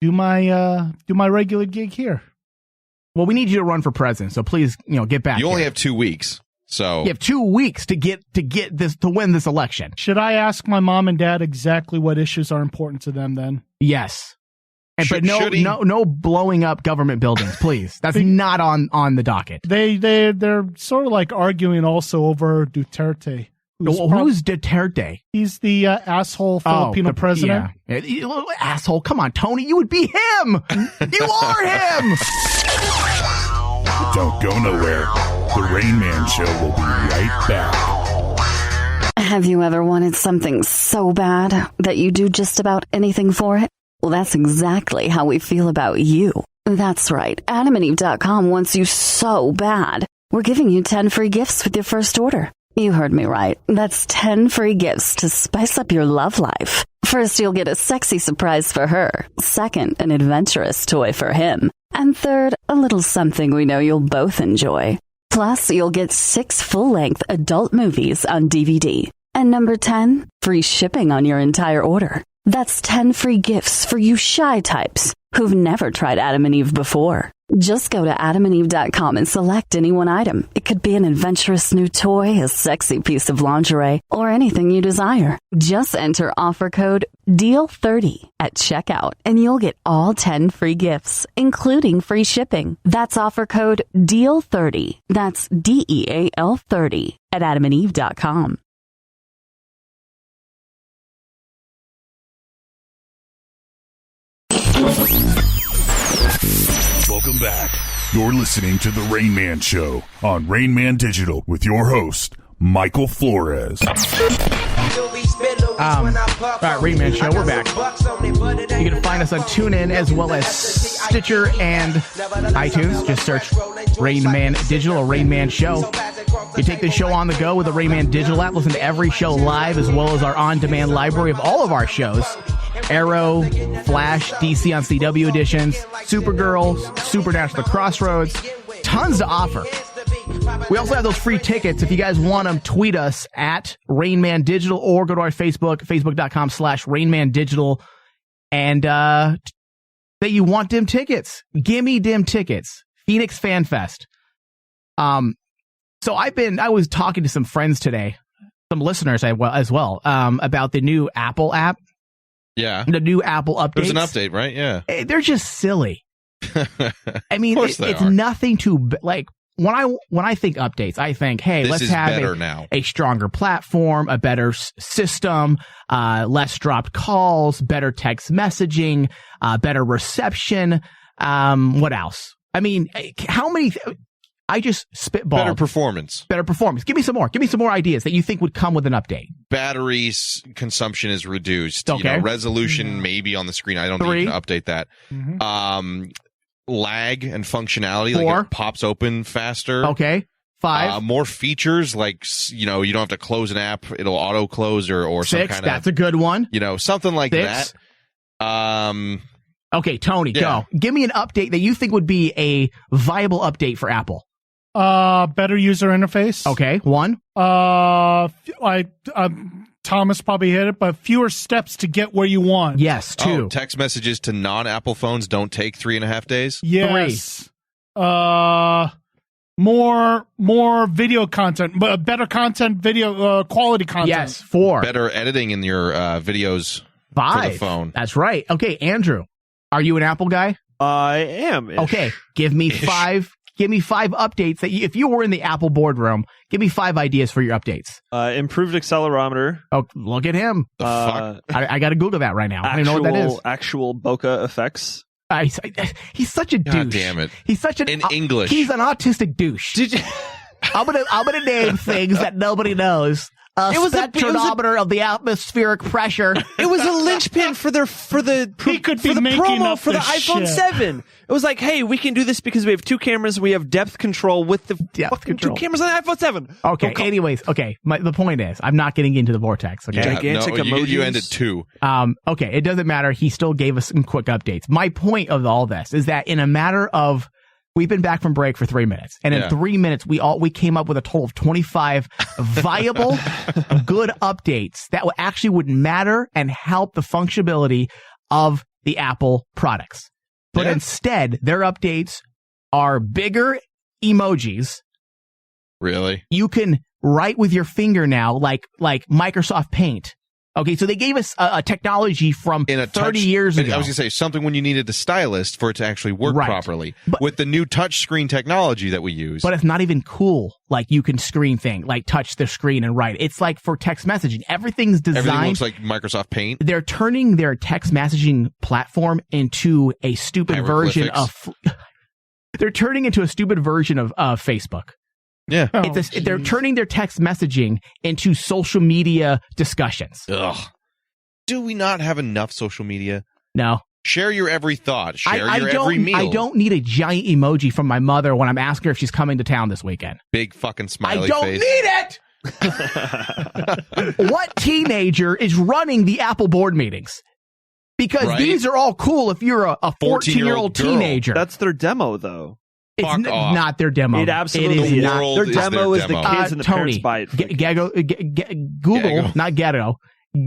[SPEAKER 5] do my regular gig here.
[SPEAKER 3] Well, we need you to run for president, so please, get back.
[SPEAKER 4] You only have 2 weeks, so
[SPEAKER 3] you have 2 weeks to win this election.
[SPEAKER 5] Should I ask my mom and dad exactly what issues are important to them then?
[SPEAKER 3] Yes. But no blowing up government buildings, please. That's not on the docket.
[SPEAKER 5] They're sort of arguing also over Duterte.
[SPEAKER 3] Who's Duterte?
[SPEAKER 5] He's the asshole Filipino president.
[SPEAKER 3] Yeah. Asshole. Come on, Tony. You would be him. You are him.
[SPEAKER 2] Don't go nowhere. The Rain Man Show will be right back.
[SPEAKER 7] Have you ever wanted something so bad that you do just about anything for it? Well, that's exactly how we feel about you. That's right. AdamandEve.com wants you so bad. We're giving you 10 free gifts with your first order. You heard me right. That's 10 free gifts to spice up your love life. First, you'll get a sexy surprise for her. Second, an adventurous toy for him. And third, a little something we know you'll both enjoy. Plus, you'll get 6 full-length adult movies on DVD. And number 10, free shipping on your entire order. That's 10 free gifts for you shy types who've never tried Adam and Eve before. Just go to AdamandEve.com and select any one item. It could be an adventurous new toy, a sexy piece of lingerie, or anything you desire. Just enter offer code DEAL30 at checkout, and you'll get all 10 free gifts, including free shipping. That's offer code DEAL30. That's DEAL30 at AdamandEve.com.
[SPEAKER 2] Welcome back. You're listening to The Rain Man Show on Rain Man Digital with your host, Michael Flores.
[SPEAKER 3] All right, Rain Man Show, we're back. You can find us on TuneIn as well as Stitcher and iTunes. Just search Rain Man Digital or Rain Man Show. You take the show on the go with the Rain Man Digital app. Listen to every show live as well as our on-demand library of all of our shows. Arrow, Flash, DC on CW editions, Supergirl, Supernatural, The Crossroads. Tons to offer. We also have those free tickets. If you guys want them, tweet us at Rainman Digital or go to our Facebook, facebook.com/Rainman Digital, and that you want dim tickets. Gimme dim tickets. Phoenix Fan Fest. So I was talking to some friends today, some listeners as well, about the new Apple app.
[SPEAKER 4] Yeah.
[SPEAKER 3] The new Apple updates.
[SPEAKER 4] There's an update, right? Yeah.
[SPEAKER 3] They're just silly. I mean, it's
[SPEAKER 4] are.
[SPEAKER 3] nothing to, like, when I think updates, I think, hey, let's have a stronger platform, a better system, less dropped calls, better text messaging, better reception. What else? I mean, how many? I just spitballed.
[SPEAKER 4] Better performance.
[SPEAKER 3] Give me some more. Give me some more ideas that you think would come with an update.
[SPEAKER 4] Battery consumption is reduced.
[SPEAKER 3] Okay.
[SPEAKER 4] Resolution maybe on the screen. I don't think you can update that. Mm-hmm. Lag and functionality,
[SPEAKER 3] 4.
[SPEAKER 4] like it pops open faster.
[SPEAKER 3] Okay. 5.
[SPEAKER 4] More features, like, you don't have to close an app. It'll auto close or
[SPEAKER 3] 6,
[SPEAKER 4] some kind of.
[SPEAKER 3] That's a good one.
[SPEAKER 4] Something like
[SPEAKER 3] 6.
[SPEAKER 4] that.
[SPEAKER 3] Okay, Tony, go. Give me an update that you think would be a viable update for Apple.
[SPEAKER 5] Better user interface.
[SPEAKER 3] Okay, 1.
[SPEAKER 5] Thomas probably hit it, but fewer steps to get where you want.
[SPEAKER 3] Yes, 2.
[SPEAKER 4] Text messages to non-Apple phones don't take 3.5 days.
[SPEAKER 5] Yes. 3. More video content, but better content, video quality content.
[SPEAKER 3] Yes, 4.
[SPEAKER 4] Better editing in your videos
[SPEAKER 3] 5.
[SPEAKER 4] for the phone.
[SPEAKER 3] That's right. Okay, Andrew, are you an Apple guy?
[SPEAKER 6] I am.
[SPEAKER 3] Okay, give me 5. Give me 5 updates that if you were in the Apple boardroom, give me 5 ideas for your updates.
[SPEAKER 6] Improved accelerometer.
[SPEAKER 3] Oh, look at him.
[SPEAKER 4] The fuck?
[SPEAKER 3] I got to Google that right now. I don't know what that is.
[SPEAKER 6] Actual bokeh effects.
[SPEAKER 3] He's such a douche.
[SPEAKER 4] God damn it.
[SPEAKER 3] He's such an
[SPEAKER 4] English.
[SPEAKER 3] He's an autistic douche.
[SPEAKER 6] Did you?
[SPEAKER 3] I'm gonna name things that nobody knows. Spectrometer of the atmospheric pressure.
[SPEAKER 6] It was a linchpin for the promo for the iPhone 7. It was like, hey, we can do this because we have 2 cameras. We have depth control with the 2 cameras on the iPhone 7.
[SPEAKER 3] Okay. Anyways, okay. The point is, I'm not getting into the vortex. Okay.
[SPEAKER 6] Gigantic emojis.
[SPEAKER 4] You ended 2.
[SPEAKER 3] Okay. It doesn't matter. He still gave us some quick updates. My point of all this is that in a matter of. We've been back from break for 3 minutes, and in 3 minutes, we came up with a total of 25 viable, good updates that actually would matter and help the functionality of the Apple products. But instead, their updates are bigger emojis.
[SPEAKER 4] Really?
[SPEAKER 3] You can write with your finger now, like Microsoft Paint. Okay, so they gave us a technology from 30 years ago.
[SPEAKER 4] I was going to say, something when you needed a stylist for it to actually work properly. But, with the new touch screen technology that we use.
[SPEAKER 3] But it's not even cool, like you can touch the screen and write. It's like for text messaging. Everything looks
[SPEAKER 4] like Microsoft Paint.
[SPEAKER 3] They're turning their text messaging platform into a stupid version of... They're turning into a stupid version of Facebook.
[SPEAKER 4] Yeah.
[SPEAKER 3] They're turning their text messaging into social media discussions.
[SPEAKER 4] Ugh. Do we not have enough social media?
[SPEAKER 3] No.
[SPEAKER 4] Share your every thought. Share your every meal.
[SPEAKER 3] I don't need a giant emoji from my mother when I'm asking her if she's coming to town this weekend.
[SPEAKER 4] Big fucking smiley face.
[SPEAKER 3] I don't need it! What teenager is running the Apple board meetings? Because these are all cool if you're a 14-year-old teenager.
[SPEAKER 6] That's their demo, though.
[SPEAKER 3] It's not their demo.
[SPEAKER 6] It absolutely
[SPEAKER 3] is.
[SPEAKER 6] Not. Their demo is the kids and the
[SPEAKER 3] Tony,
[SPEAKER 6] parents buy it.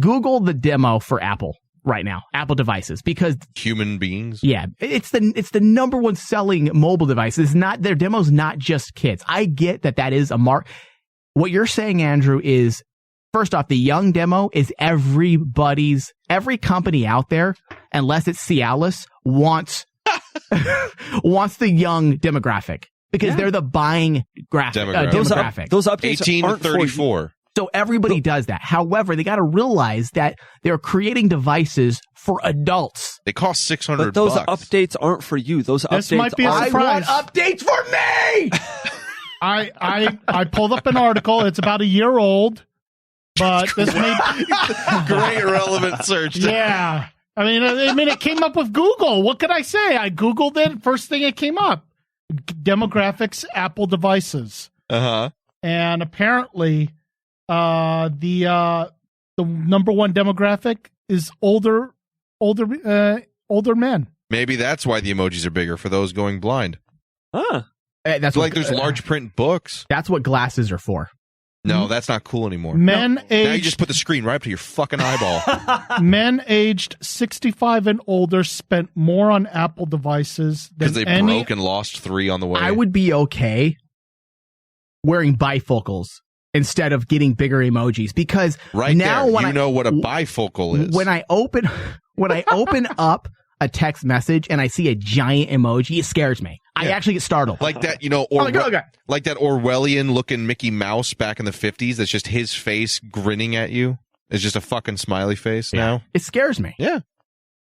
[SPEAKER 3] Google the demo for Apple right now, Apple devices, because
[SPEAKER 4] human beings.
[SPEAKER 3] Yeah, it's the number one selling mobile device. It's not their demo's not just kids. I get that is a mark. What you're saying, Andrew, is first off, the young demo is every company out there, unless it's Cialis, wants the young demographic because they're the buying demographic.
[SPEAKER 6] Those updates
[SPEAKER 4] 18 to 34.
[SPEAKER 3] So everybody does that. However, they got to realize that they're creating devices for adults.
[SPEAKER 4] They cost $600.
[SPEAKER 6] But those updates aren't for you. Those updates
[SPEAKER 5] might be
[SPEAKER 3] I want updates for me.
[SPEAKER 5] I pulled up an article. It's about a year old, but this may
[SPEAKER 4] great relevant search.
[SPEAKER 5] Yeah. I mean, it came up with Google. What could I say? I Googled it. First thing it came up, demographics, Apple devices. And apparently, the number one demographic is older men.
[SPEAKER 4] Maybe that's why the emojis are bigger for those going blind.
[SPEAKER 3] That's
[SPEAKER 4] like there's large print books.
[SPEAKER 3] That's what glasses are for.
[SPEAKER 4] No, that's not cool anymore.
[SPEAKER 5] Now you
[SPEAKER 4] just put the screen right up to your fucking eyeball.
[SPEAKER 5] Men aged 65 and older spent more on Apple devices than
[SPEAKER 4] because they broke and lost 3 on the way.
[SPEAKER 3] I would be okay wearing bifocals instead of getting bigger emojis because now
[SPEAKER 4] there,
[SPEAKER 3] when
[SPEAKER 4] you know what a bifocal is.
[SPEAKER 3] When I open up a text message and I see a giant emoji, it scares me. I actually get startled.
[SPEAKER 4] Like that, like that Orwellian looking Mickey Mouse back in the 50s that's just his face grinning at you. It's just a fucking smiley face now.
[SPEAKER 3] It scares me.
[SPEAKER 4] Yeah.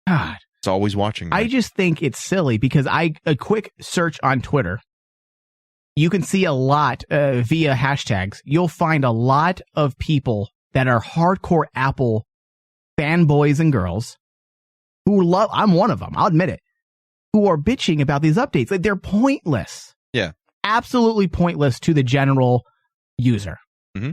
[SPEAKER 3] God.
[SPEAKER 4] It's always watching me.
[SPEAKER 3] I just think it's silly because a quick search on Twitter, you can see a lot via hashtags. You'll find a lot of people that are hardcore Apple fanboys and girls who love, I'm one of them, I'll admit it, who are bitching about these updates. Like, they're pointless.
[SPEAKER 4] Yeah.
[SPEAKER 3] Absolutely pointless to the general user.
[SPEAKER 4] Mm-hmm.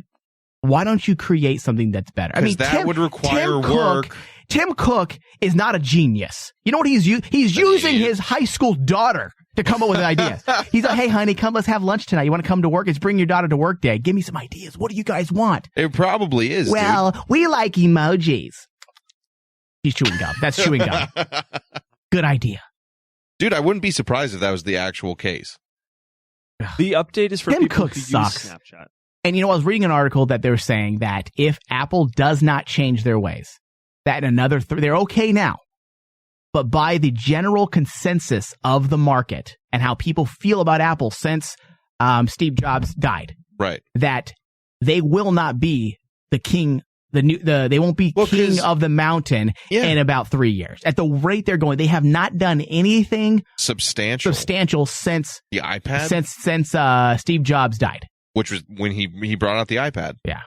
[SPEAKER 3] Why don't you create something that's better? I mean,
[SPEAKER 4] that would require work.
[SPEAKER 3] Tim Cook is not a genius. You know what he's using his high school daughter to come up with ideas. He's like, hey, honey, come, let's have lunch tonight. You want to come to work? It's bring your daughter to work day. Give me some ideas. What do you guys want?
[SPEAKER 4] It probably is,
[SPEAKER 3] Well, we like emojis. He's chewing gum. That's chewing gum. Good idea.
[SPEAKER 4] Dude, I wouldn't be surprised if that was the actual case.
[SPEAKER 6] The update is for
[SPEAKER 3] Tim
[SPEAKER 6] people
[SPEAKER 3] Cook
[SPEAKER 6] who
[SPEAKER 3] sucks.
[SPEAKER 6] use Snapchat.
[SPEAKER 3] And you know, I was reading an article that they were saying that if Apple does not change their ways, that in another they're okay now, but by the general consensus of the market and how people feel about Apple since Steve Jobs died,
[SPEAKER 4] right?
[SPEAKER 3] That they will not be the king. They won't be king of the mountain in about 3 years. At the rate they're going, they have not done anything substantial since
[SPEAKER 4] the iPad,
[SPEAKER 3] since Steve Jobs died,
[SPEAKER 4] which was when he brought out the iPad.
[SPEAKER 3] Yeah,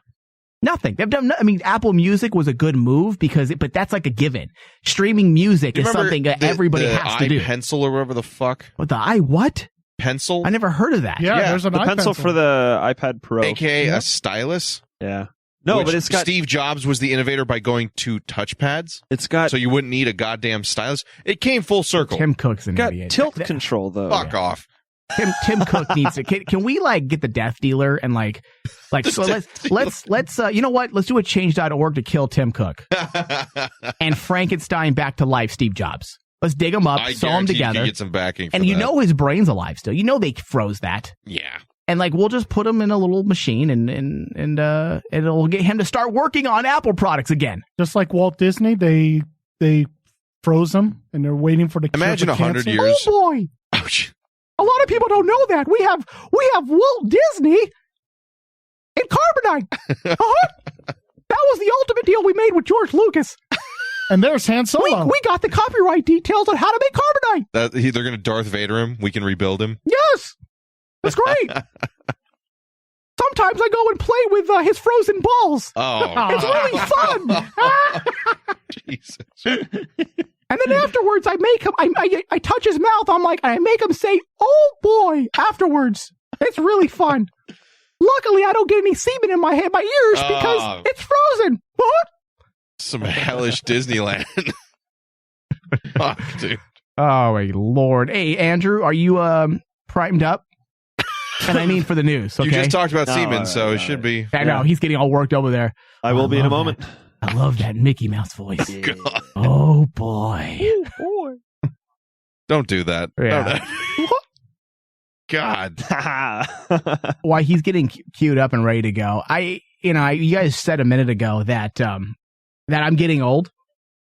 [SPEAKER 3] nothing. They've done. I mean, Apple Music was a good move but that's like a given. Streaming music is something that everybody has to do.
[SPEAKER 4] Pencil or whatever the fuck.
[SPEAKER 3] What the what?
[SPEAKER 4] Pencil?
[SPEAKER 3] I never heard of that.
[SPEAKER 5] Yeah, there's an
[SPEAKER 6] pencil for the iPad Pro,
[SPEAKER 4] aka a stylus.
[SPEAKER 6] Yeah. No, but it's got
[SPEAKER 4] Steve Jobs was the innovator by going to touchpads.
[SPEAKER 6] It's got
[SPEAKER 4] so you wouldn't need a goddamn stylus. It came full circle.
[SPEAKER 3] Tim Cook's an idiot.
[SPEAKER 6] Tilt control though.
[SPEAKER 4] Fuck off.
[SPEAKER 3] Tim Cook needs to. Can we get the death dealer and so let's you know what? Let's do a change.org to kill Tim Cook and Frankenstein back to life Steve Jobs. Let's dig him up, sew them together,
[SPEAKER 4] you get some backing. For
[SPEAKER 3] and you
[SPEAKER 4] that.
[SPEAKER 3] know his brain's alive still. You know they froze that.
[SPEAKER 4] Yeah.
[SPEAKER 3] And we'll just put him in a little machine and it'll get him to start working on Apple products again.
[SPEAKER 5] Just like Walt Disney, they froze him and they're waiting for the cure
[SPEAKER 4] Imagine
[SPEAKER 5] for
[SPEAKER 4] 100
[SPEAKER 5] cancer.
[SPEAKER 4] years.
[SPEAKER 3] Oh boy.
[SPEAKER 4] Ouch.
[SPEAKER 3] A lot of people don't know that. We have Walt Disney in carbonite. That was the ultimate deal we made with George Lucas.
[SPEAKER 5] And there's Han Solo.
[SPEAKER 3] We got the copyright details on how to make carbonite.
[SPEAKER 4] They're going to Darth Vader him. We can rebuild him.
[SPEAKER 3] Yes. That's great. Sometimes I go and play with his frozen balls.
[SPEAKER 4] Oh.
[SPEAKER 3] It's really fun.
[SPEAKER 4] Jesus.
[SPEAKER 3] And then afterwards, I make him, I touch his mouth. I make him say, oh boy, afterwards. It's really fun. Luckily, I don't get any semen in my ears because it's frozen. What?
[SPEAKER 4] Some hellish Disneyland. Fuck, dude.
[SPEAKER 3] Oh, my Lord. Hey, Andrew, are you primed up? And I mean for the news, okay?
[SPEAKER 4] You just talked about semen, so it should be.
[SPEAKER 3] I know, he's getting all worked over there.
[SPEAKER 6] I will be in a moment.
[SPEAKER 3] I love that Mickey Mouse voice.
[SPEAKER 4] God.
[SPEAKER 3] Oh, boy.
[SPEAKER 6] Oh, boy.
[SPEAKER 4] Don't do that.
[SPEAKER 3] Yeah.
[SPEAKER 4] God.
[SPEAKER 3] Why he's getting queued up and ready to go. You guys said a minute ago that I'm getting old.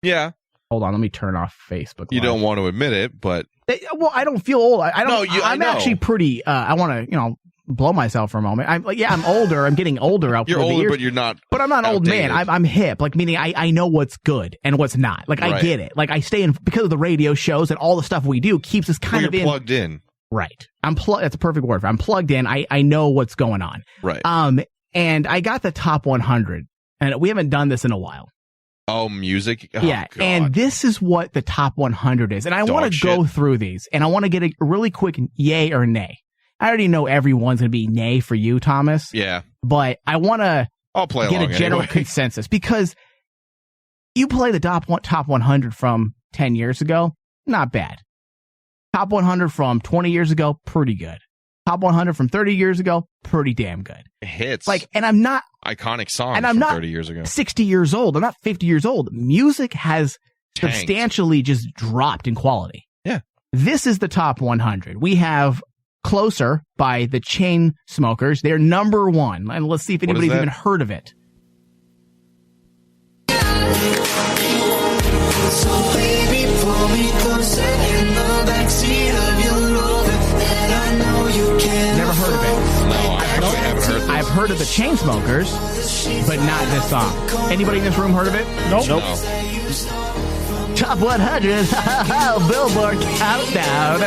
[SPEAKER 4] Yeah.
[SPEAKER 3] Hold on, let me turn off Facebook Live.
[SPEAKER 4] You don't want to admit it, but
[SPEAKER 3] well, I don't feel old. I don't.
[SPEAKER 4] No,
[SPEAKER 3] I'm actually pretty. I want to, blow myself for a moment. I'm older. I'm getting older.
[SPEAKER 4] You're older, but you're not.
[SPEAKER 3] But I'm not an old man. I'm hip. Meaning I know what's good and what's not. I
[SPEAKER 4] Right.
[SPEAKER 3] get it. I stay in because of the radio shows and all the stuff we do keeps us kind of
[SPEAKER 4] you're plugged in.
[SPEAKER 3] Right. That's a perfect word. I'm plugged in. I know what's going on.
[SPEAKER 4] Right.
[SPEAKER 3] And I got the top 100, and we haven't done this in a while.
[SPEAKER 4] Oh, music? Oh,
[SPEAKER 3] yeah,
[SPEAKER 4] God.
[SPEAKER 3] and this is what the top 100 is. And I want to go through these, and I want to get a really quick yay or nay. I already know everyone's going to be nay for you, Thomas.
[SPEAKER 4] Yeah.
[SPEAKER 3] But I want to get a general consensus, because you play the top 100 from 10 years ago, not bad. Top 100 from 20 years ago, pretty good. Top 100 from 30 years ago, pretty damn good.
[SPEAKER 4] Hits.
[SPEAKER 3] And I'm not
[SPEAKER 4] iconic songs
[SPEAKER 3] and I'm
[SPEAKER 4] from
[SPEAKER 3] not
[SPEAKER 4] 30 years ago.
[SPEAKER 3] 60 years old. I'm not 50 years old. Music has substantially just dropped in quality.
[SPEAKER 4] Yeah.
[SPEAKER 3] This is the top 100. We have Closer by the Chainsmokers. They're number 1. And let's see if anybody's even heard of it.
[SPEAKER 1] So baby, pull me closer in the backseat of your Rover that I know you can.
[SPEAKER 3] Never heard of it.
[SPEAKER 4] No, I actually haven't heard this.
[SPEAKER 3] I've heard of the Chainsmokers, but not this song. Anybody in this room heard of it?
[SPEAKER 5] Nope.
[SPEAKER 4] No.
[SPEAKER 3] Top 100 Billboard Countdown.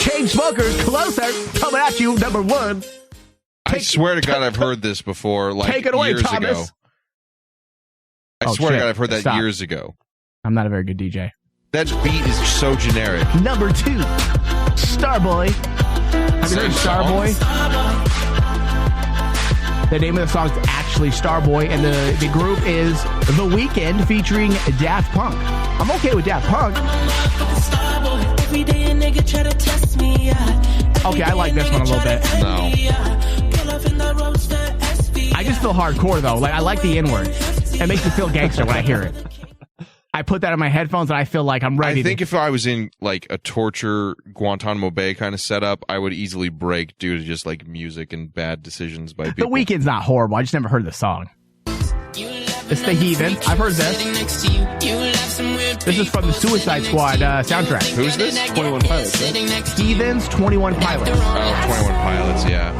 [SPEAKER 3] Chainsmokers, Closer, coming at you, number 1.
[SPEAKER 4] I swear to God, I've heard this before,
[SPEAKER 3] take it away,
[SPEAKER 4] years
[SPEAKER 3] Thomas.
[SPEAKER 4] ago. I swear to God, I've heard that years ago.
[SPEAKER 3] I'm not a very good DJ.
[SPEAKER 4] That beat is so generic.
[SPEAKER 3] Number 2, Starboy. Have you heard of Starboy? The name of the song is actually Starboy, and the group is The Weeknd featuring Daft Punk. I'm okay with Daft Punk. Okay, I like this one a little bit.
[SPEAKER 4] No.
[SPEAKER 3] I just feel hardcore, though. I like the N-word. It makes me feel gangster when I hear it. I put that in my headphones and I feel like I'm ready.
[SPEAKER 4] I think if I was in a torture Guantanamo Bay kind of setup, I would easily break due to just music and bad decisions by people.
[SPEAKER 3] The Weeknd's not horrible. I just never heard the song. It's The Heathen. I've heard this. This is from the Suicide Squad soundtrack.
[SPEAKER 4] Who's this?
[SPEAKER 6] 21 Pilots. Right?
[SPEAKER 3] Heathens, 21 Pilots.
[SPEAKER 4] Oh, 21 Pilots, yeah.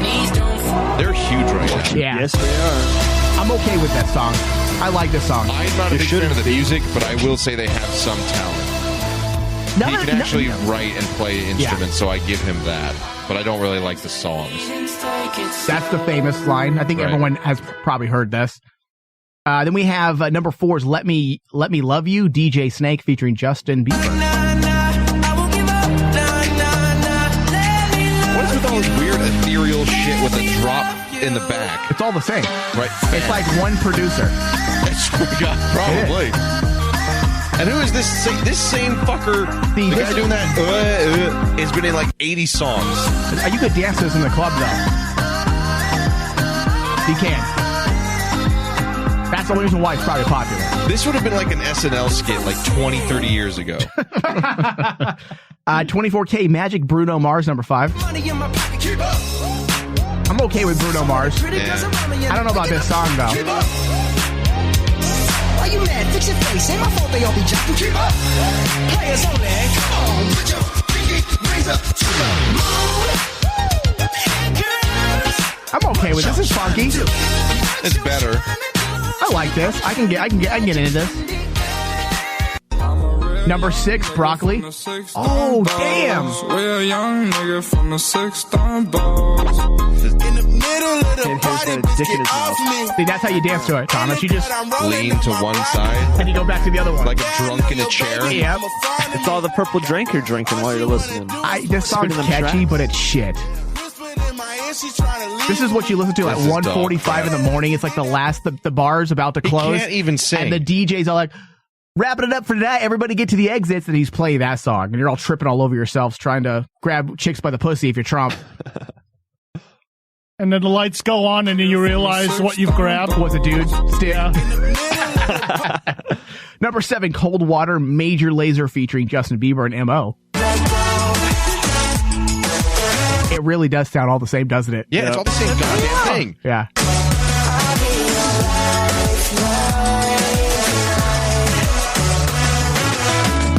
[SPEAKER 4] They're huge right now.
[SPEAKER 3] Yeah.
[SPEAKER 6] Yes, they are.
[SPEAKER 3] I'm okay with that song. I like this song.
[SPEAKER 4] I'm not a big fan of the music, but I will say they have some talent. He can actually write and play instruments, so I give him that. But I don't really like the songs.
[SPEAKER 3] That's the famous line. I think everyone has probably heard this. Then we have number 4 is Let Me Love You, DJ Snake featuring Justin Bieber.
[SPEAKER 4] What is with all this weird ethereal shit with a drop in the back?
[SPEAKER 3] It's all the same.
[SPEAKER 4] Right.
[SPEAKER 3] It's like one producer.
[SPEAKER 4] I swear to God, probably. And who is this? This same fucker, the guy doing that, has been in 80 songs.
[SPEAKER 3] You could dance this in the club, though. You can. That's the reason why it's probably popular.
[SPEAKER 4] This would have been like an SNL skit 20, 30 years ago.
[SPEAKER 3] 24K Magic, Bruno Mars, number 5. I'm okay with Bruno Mars.
[SPEAKER 4] Yeah.
[SPEAKER 3] I don't know about this song, though.
[SPEAKER 1] Why you mad? Fix your face. Ain't my fault they all be jacking. Keep up. Players only. Come on, put your pinky rings up to the moon.
[SPEAKER 3] I'm okay with this. This is funky.
[SPEAKER 4] It's better.
[SPEAKER 3] I like this. I can get into this. Number 6, Broccoli. Oh, damn.
[SPEAKER 8] We're a young nigga from the 6th on balls.
[SPEAKER 1] In the middle of the party, bitch, get off me.
[SPEAKER 3] See, that's how you dance to it, Thomas. You just
[SPEAKER 4] lean to one side.
[SPEAKER 3] And you go back to the other one.
[SPEAKER 4] Like a drunk in a chair.
[SPEAKER 3] Yep.
[SPEAKER 6] It's all the purple drink you're drinking while you're listening.
[SPEAKER 3] This song's catchy, but it's shit. This is what you listen to at 1:45 in the morning. It's like the last, the bar's about to close.
[SPEAKER 4] He can't even sing.
[SPEAKER 3] And the DJ's all like, wrapping it up for tonight. Everybody get to the exits. And he's playing that song. And you're all tripping all over yourselves trying to grab chicks by the pussy if you're Trump.
[SPEAKER 5] And then the lights go on and then you realize what you've grabbed.
[SPEAKER 3] Was a dude. Still. Number 7, Cold Water, Major Lazer featuring Justin Bieber and M.O. It really does sound all the same, doesn't it?
[SPEAKER 4] Yeah, it's all the same goddamn thing.
[SPEAKER 3] Yeah.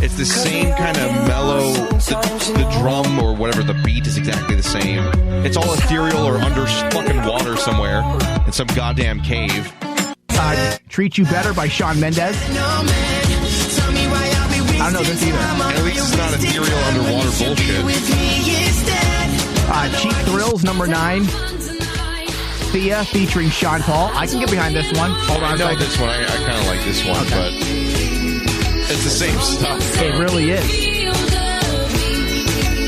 [SPEAKER 4] It's the same kind of mellow, the drum or whatever, the beat is exactly the same. It's all ethereal or under fucking water somewhere in some goddamn cave.
[SPEAKER 3] Treat You Better by Shawn Mendes. I don't know this either.
[SPEAKER 4] At least it's not ethereal underwater bullshit.
[SPEAKER 3] Cheap Thrills, number 9. Thea featuring Sean Paul. I can get behind this one. Hold on.
[SPEAKER 4] I know this one. I kind of like this one, but it's the same stuff.
[SPEAKER 3] It really is.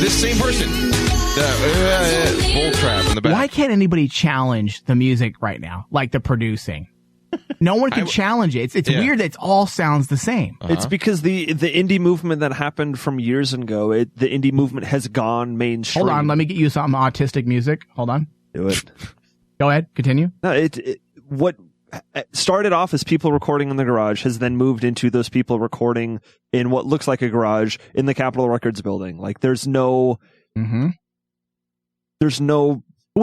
[SPEAKER 4] This same person. Bull trap in the back.
[SPEAKER 3] Why can't anybody challenge the music right now? Like the producing. No one can challenge it. It's weird that it all sounds the same.
[SPEAKER 6] It's because the indie movement that happened from years ago, the indie movement has gone mainstream.
[SPEAKER 3] Hold on, let me get you some autistic music. Hold on.
[SPEAKER 6] Do it.
[SPEAKER 3] Go ahead, continue.
[SPEAKER 6] No, what started off as people recording in the garage has then moved into those people recording in what looks like a garage in the Capitol Records building. Like there's no we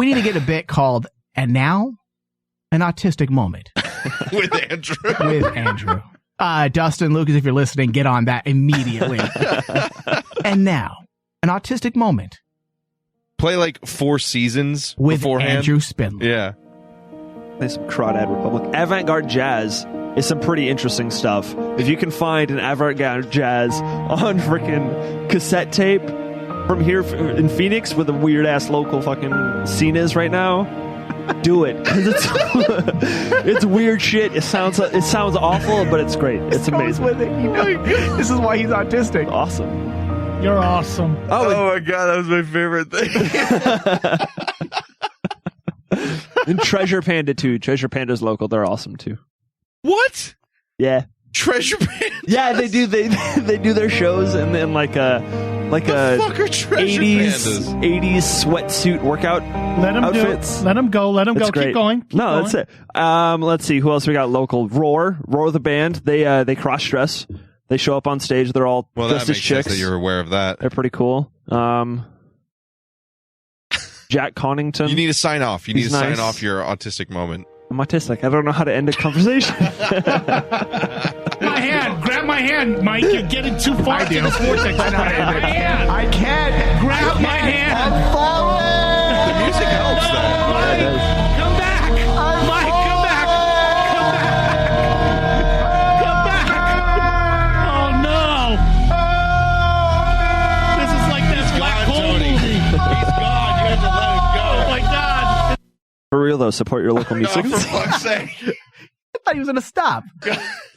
[SPEAKER 3] need to get a bit called "And Now an Autistic Moment"
[SPEAKER 4] with Andrew.
[SPEAKER 3] With Andrew. Dustin, Lucas, if you're listening, get on that immediately. And now an autistic moment.
[SPEAKER 4] Play like 4 seasons
[SPEAKER 3] with
[SPEAKER 4] beforehand.
[SPEAKER 3] Andrew Spindler.
[SPEAKER 4] Yeah.
[SPEAKER 6] Play some Crawdad Republic. Avant-garde jazz is some pretty interesting stuff. If you can find an avant-garde jazz on freaking cassette tape from here in Phoenix, where the weird-ass local fucking scene is right now, do it. Because it's weird shit. It sounds awful, but it's great. It's amazing.
[SPEAKER 3] With it, this is why he's autistic.
[SPEAKER 6] Awesome.
[SPEAKER 5] You're awesome.
[SPEAKER 4] Oh my God, that was my favorite thing.
[SPEAKER 6] And Treasure Panda too. Treasure Panda's local. They're awesome too.
[SPEAKER 4] What?
[SPEAKER 6] Yeah.
[SPEAKER 4] Treasure Panda?
[SPEAKER 6] Yeah, they do. They do their shows and then like a 80s sweatsuit workout outfits.
[SPEAKER 5] Let them go. Let them go.
[SPEAKER 6] Great.
[SPEAKER 5] Keep going.
[SPEAKER 6] That's it. Let's see who else we got local. Roar the band. They cross dress. They show up on stage. They're all dressed as chicks.
[SPEAKER 4] Sense that you're aware of that.
[SPEAKER 6] They're pretty cool. Jack Connington.
[SPEAKER 4] You need to sign off. You need to sign off your autistic moment.
[SPEAKER 6] I'm autistic. I don't know how to end a conversation.
[SPEAKER 5] My hand. Grab my hand, Mike. You're getting too far into this vortex.
[SPEAKER 3] I can't.
[SPEAKER 5] Grab my hand.
[SPEAKER 3] I'm falling.
[SPEAKER 4] The music helps that.
[SPEAKER 5] Mike, come back. Mike, come back. Come back. Oh, no. This is like that Black Hole movie.
[SPEAKER 4] He's gone. You have to let him go.
[SPEAKER 5] Oh, my God.
[SPEAKER 6] For real, though, support your local music
[SPEAKER 4] For
[SPEAKER 6] scene.
[SPEAKER 4] fuck's sake.
[SPEAKER 3] I thought he was going to stop.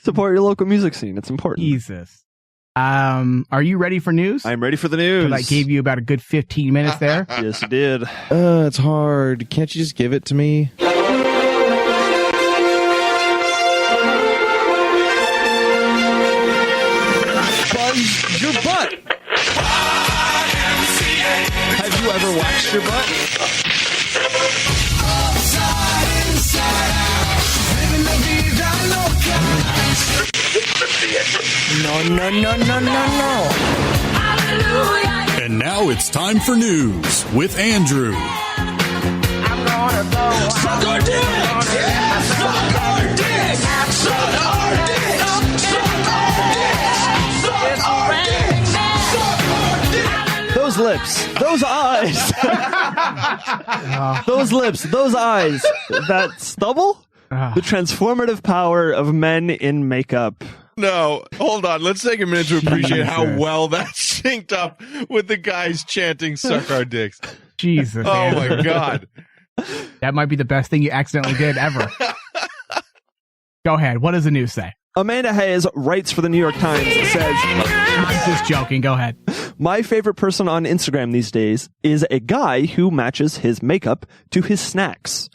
[SPEAKER 6] Support your local music scene. It's important.
[SPEAKER 3] Jesus. Are you ready for news?
[SPEAKER 6] I'm ready for the news.
[SPEAKER 3] I gave you about a good 15 minutes there.
[SPEAKER 6] Yes, you did.
[SPEAKER 4] It's hard. Can't you just give it to me?
[SPEAKER 6] Buzz your butt. Have you ever waxed your butt?
[SPEAKER 1] No.
[SPEAKER 2] And now it's time for news with Andrew.
[SPEAKER 1] I'm gonna go. Suck our dick! Yeah! Suck our dick! Suck our dick! Suck our dick! Suck our dick!
[SPEAKER 6] Those lips, those eyes, those lips, those eyes, that stubble, the transformative power of men in makeup.
[SPEAKER 4] No, hold on. Let's take a minute to appreciate how well that synced up with the guys chanting "Suck our dicks."
[SPEAKER 3] Jesus.
[SPEAKER 4] Oh my God.
[SPEAKER 3] That might be the best thing you accidentally did ever. Go ahead. What does the news say?
[SPEAKER 6] Amanda Hayes writes for the New York Times. Says,
[SPEAKER 3] I'm just joking. Go ahead.
[SPEAKER 6] My favorite person on Instagram these days is a guy who matches his makeup to his snacks.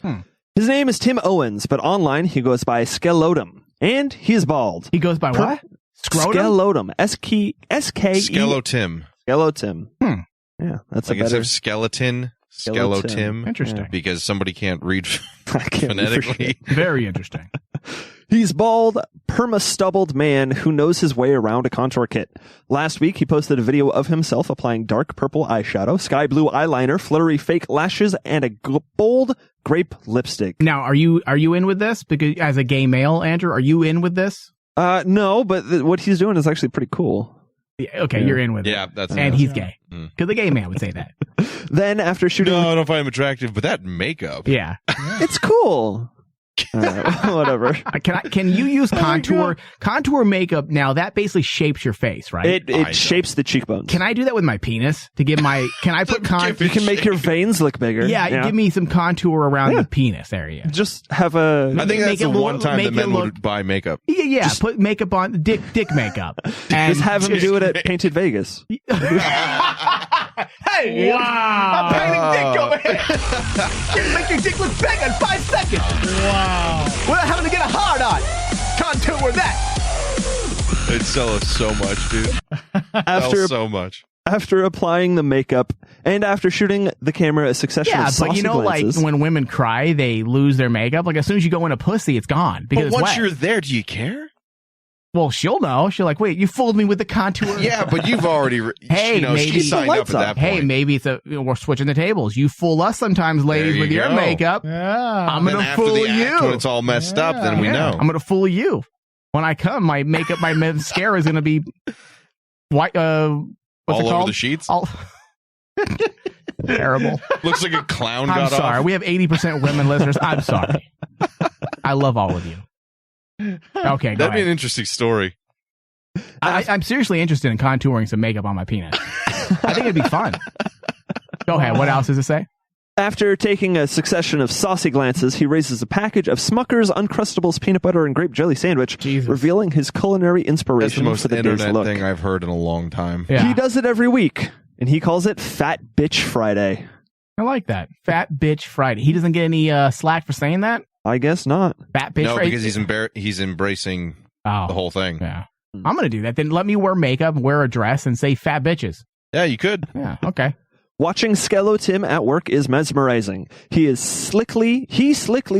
[SPEAKER 6] His name is Tim Owens, but online he goes by Skeletum. And he is bald.
[SPEAKER 3] He goes by what?
[SPEAKER 6] Skeletum. S-K-E.
[SPEAKER 4] Skeletim.
[SPEAKER 6] Skeletim. Yeah, that's
[SPEAKER 4] like instead of skeleton, Skeletim.
[SPEAKER 3] Interesting.
[SPEAKER 4] Because somebody can't read phonetically.
[SPEAKER 3] Very interesting.
[SPEAKER 6] He's bald, perma-stubbled man who knows his way around a contour kit. Last week, he posted a video of himself applying dark purple eyeshadow, sky blue eyeliner, fluttery fake lashes, and a bold grape lipstick.
[SPEAKER 3] Now, are you in with this? Because as a gay male, Andrew, are you in with this?
[SPEAKER 6] No, but what he's doing is actually pretty cool.
[SPEAKER 3] Yeah, okay, you're in with it.
[SPEAKER 4] Yeah, that's
[SPEAKER 3] and he's gay. Because the gay man would say that.
[SPEAKER 6] Then after shooting...
[SPEAKER 4] No, I don't find him attractive, but that makeup...
[SPEAKER 3] Yeah.
[SPEAKER 6] It's cool. Whatever.
[SPEAKER 3] Can you use contour makeup now? That basically shapes your face, right?
[SPEAKER 6] It shapes the cheekbones.
[SPEAKER 3] Can I do that with my penis to give my? Can I put contour?
[SPEAKER 6] You can make your veins look bigger.
[SPEAKER 3] Yeah, give me some contour around the penis area.
[SPEAKER 6] Just have a.
[SPEAKER 4] I think that's the one time that men would buy makeup.
[SPEAKER 3] Yeah. Just put makeup on dick makeup. And
[SPEAKER 6] just have him do it at Painted Vegas.
[SPEAKER 3] Hey!
[SPEAKER 5] Wow!
[SPEAKER 3] I'm painting dick over here. Make your dick look big in 5 seconds.
[SPEAKER 5] Wow!
[SPEAKER 3] Without having to get a hard contour that.
[SPEAKER 4] It sells so much, dude. So much.
[SPEAKER 6] After applying the makeup and after shooting the camera a succession of saucy glances.
[SPEAKER 3] Like when women cry, they lose their makeup. Like as soon as you go in a pussy, it's gone. Because
[SPEAKER 4] but
[SPEAKER 3] it's
[SPEAKER 4] once
[SPEAKER 3] wet.
[SPEAKER 4] you're there, do you care?
[SPEAKER 3] Well, she'll know. She'll like, wait, you fooled me with the contour.
[SPEAKER 4] Yeah, but you've already,
[SPEAKER 3] hey, maybe
[SPEAKER 4] she signed up at that point.
[SPEAKER 3] Hey, maybe it's we're switching the tables. You fool us sometimes, ladies, with your makeup.
[SPEAKER 5] Yeah.
[SPEAKER 3] I'm going to fool you.
[SPEAKER 4] When it's all messed up, then we know.
[SPEAKER 3] I'm going to fool you. When I come, my makeup, my mascara is going to be white. What's
[SPEAKER 4] all over the sheets?
[SPEAKER 3] Terrible.
[SPEAKER 4] Looks like a clown got off.
[SPEAKER 3] I'm sorry. We have 80% women listeners. I'm sorry. I love all of you. Okay,
[SPEAKER 4] that'd be an interesting story.
[SPEAKER 3] I'm seriously interested in contouring some makeup on my penis. I think it'd be fun. Go ahead. What else does it say?
[SPEAKER 6] After taking a succession of saucy glances, he raises a package of Smucker's Uncrustables peanut butter and grape jelly sandwich, revealing his culinary inspiration for the day's look.
[SPEAKER 4] That's the most internet thing I've heard in a long time.
[SPEAKER 3] Yeah.
[SPEAKER 6] He does it every week, and he calls it Fat Bitch Friday.
[SPEAKER 3] I like that. Fat Bitch Friday. He doesn't get any slack for saying that?
[SPEAKER 6] I guess not.
[SPEAKER 3] Fat Bitch Friday?
[SPEAKER 4] No, because he's embracing the whole thing.
[SPEAKER 3] Yeah. I'm going to do that. Then let me wear makeup, wear a dress, and say fat bitches.
[SPEAKER 4] Yeah, you could.
[SPEAKER 3] Yeah, okay.
[SPEAKER 6] Watching Skello Tim at work is mesmerizing. He slickly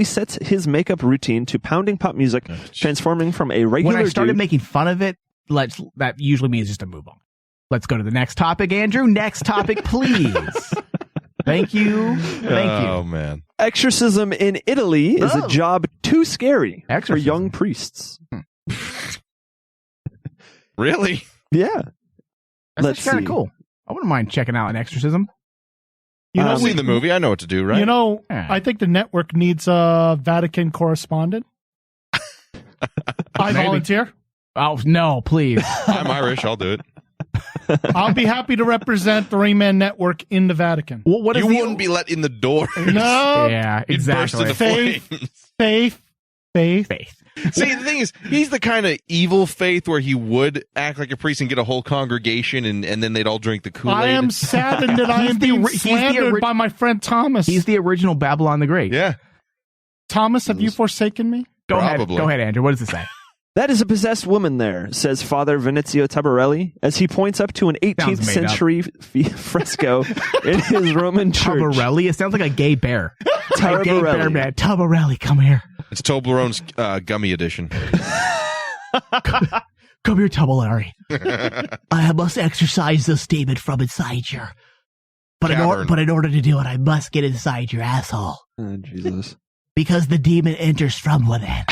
[SPEAKER 6] sets his makeup routine to pounding pop music, transforming from a regular
[SPEAKER 3] When I started
[SPEAKER 6] dude.
[SPEAKER 3] making fun of it, that usually means just to move on. Let's go to the next topic, Andrew. Next topic, please. Thank you.
[SPEAKER 4] Oh, man.
[SPEAKER 6] Exorcism in Italy is a job too scary for young priests.
[SPEAKER 4] Really?
[SPEAKER 6] Yeah.
[SPEAKER 3] That's kind of cool. I wouldn't mind checking out an exorcism.
[SPEAKER 4] I've seen the movie. I know what to do, right?
[SPEAKER 5] You know, I think the network needs a Vatican correspondent. I volunteer.
[SPEAKER 3] Oh, no, please.
[SPEAKER 4] I'm Irish. I'll do it.
[SPEAKER 5] I'll be happy to represent the Rayman Network in the Vatican.
[SPEAKER 3] Well, what
[SPEAKER 4] you wouldn't be let in the door.
[SPEAKER 5] No.
[SPEAKER 3] Yeah,
[SPEAKER 4] You'd burst
[SPEAKER 3] exactly.
[SPEAKER 4] into flames.
[SPEAKER 5] Faith.
[SPEAKER 4] See, the thing is, he's the kind of evil faith where he would act like a priest and get a whole congregation, and then they'd all drink the Kool-Aid.
[SPEAKER 5] I am saddened that I am being slandered by my friend Thomas.
[SPEAKER 3] He's the original Babylon the Great.
[SPEAKER 4] Yeah.
[SPEAKER 5] Thomas, have you forsaken me?
[SPEAKER 3] Go ahead, Andrew. What does it say?
[SPEAKER 6] That is a possessed woman there, says Father Venezio Tabarelli, as he points up to an 18th century fresco in his Roman church.
[SPEAKER 3] Tabarelli? It sounds like a gay bear.
[SPEAKER 6] Tabarelli.
[SPEAKER 3] A gay bear man. Tabarelli, come here.
[SPEAKER 4] It's Toblerone's gummy edition.
[SPEAKER 3] Come here, Tabarelli. I must exorcise this demon from inside you. But in order to do it, I must get inside your asshole.
[SPEAKER 6] Oh, Jesus.
[SPEAKER 3] Because the demon enters from within.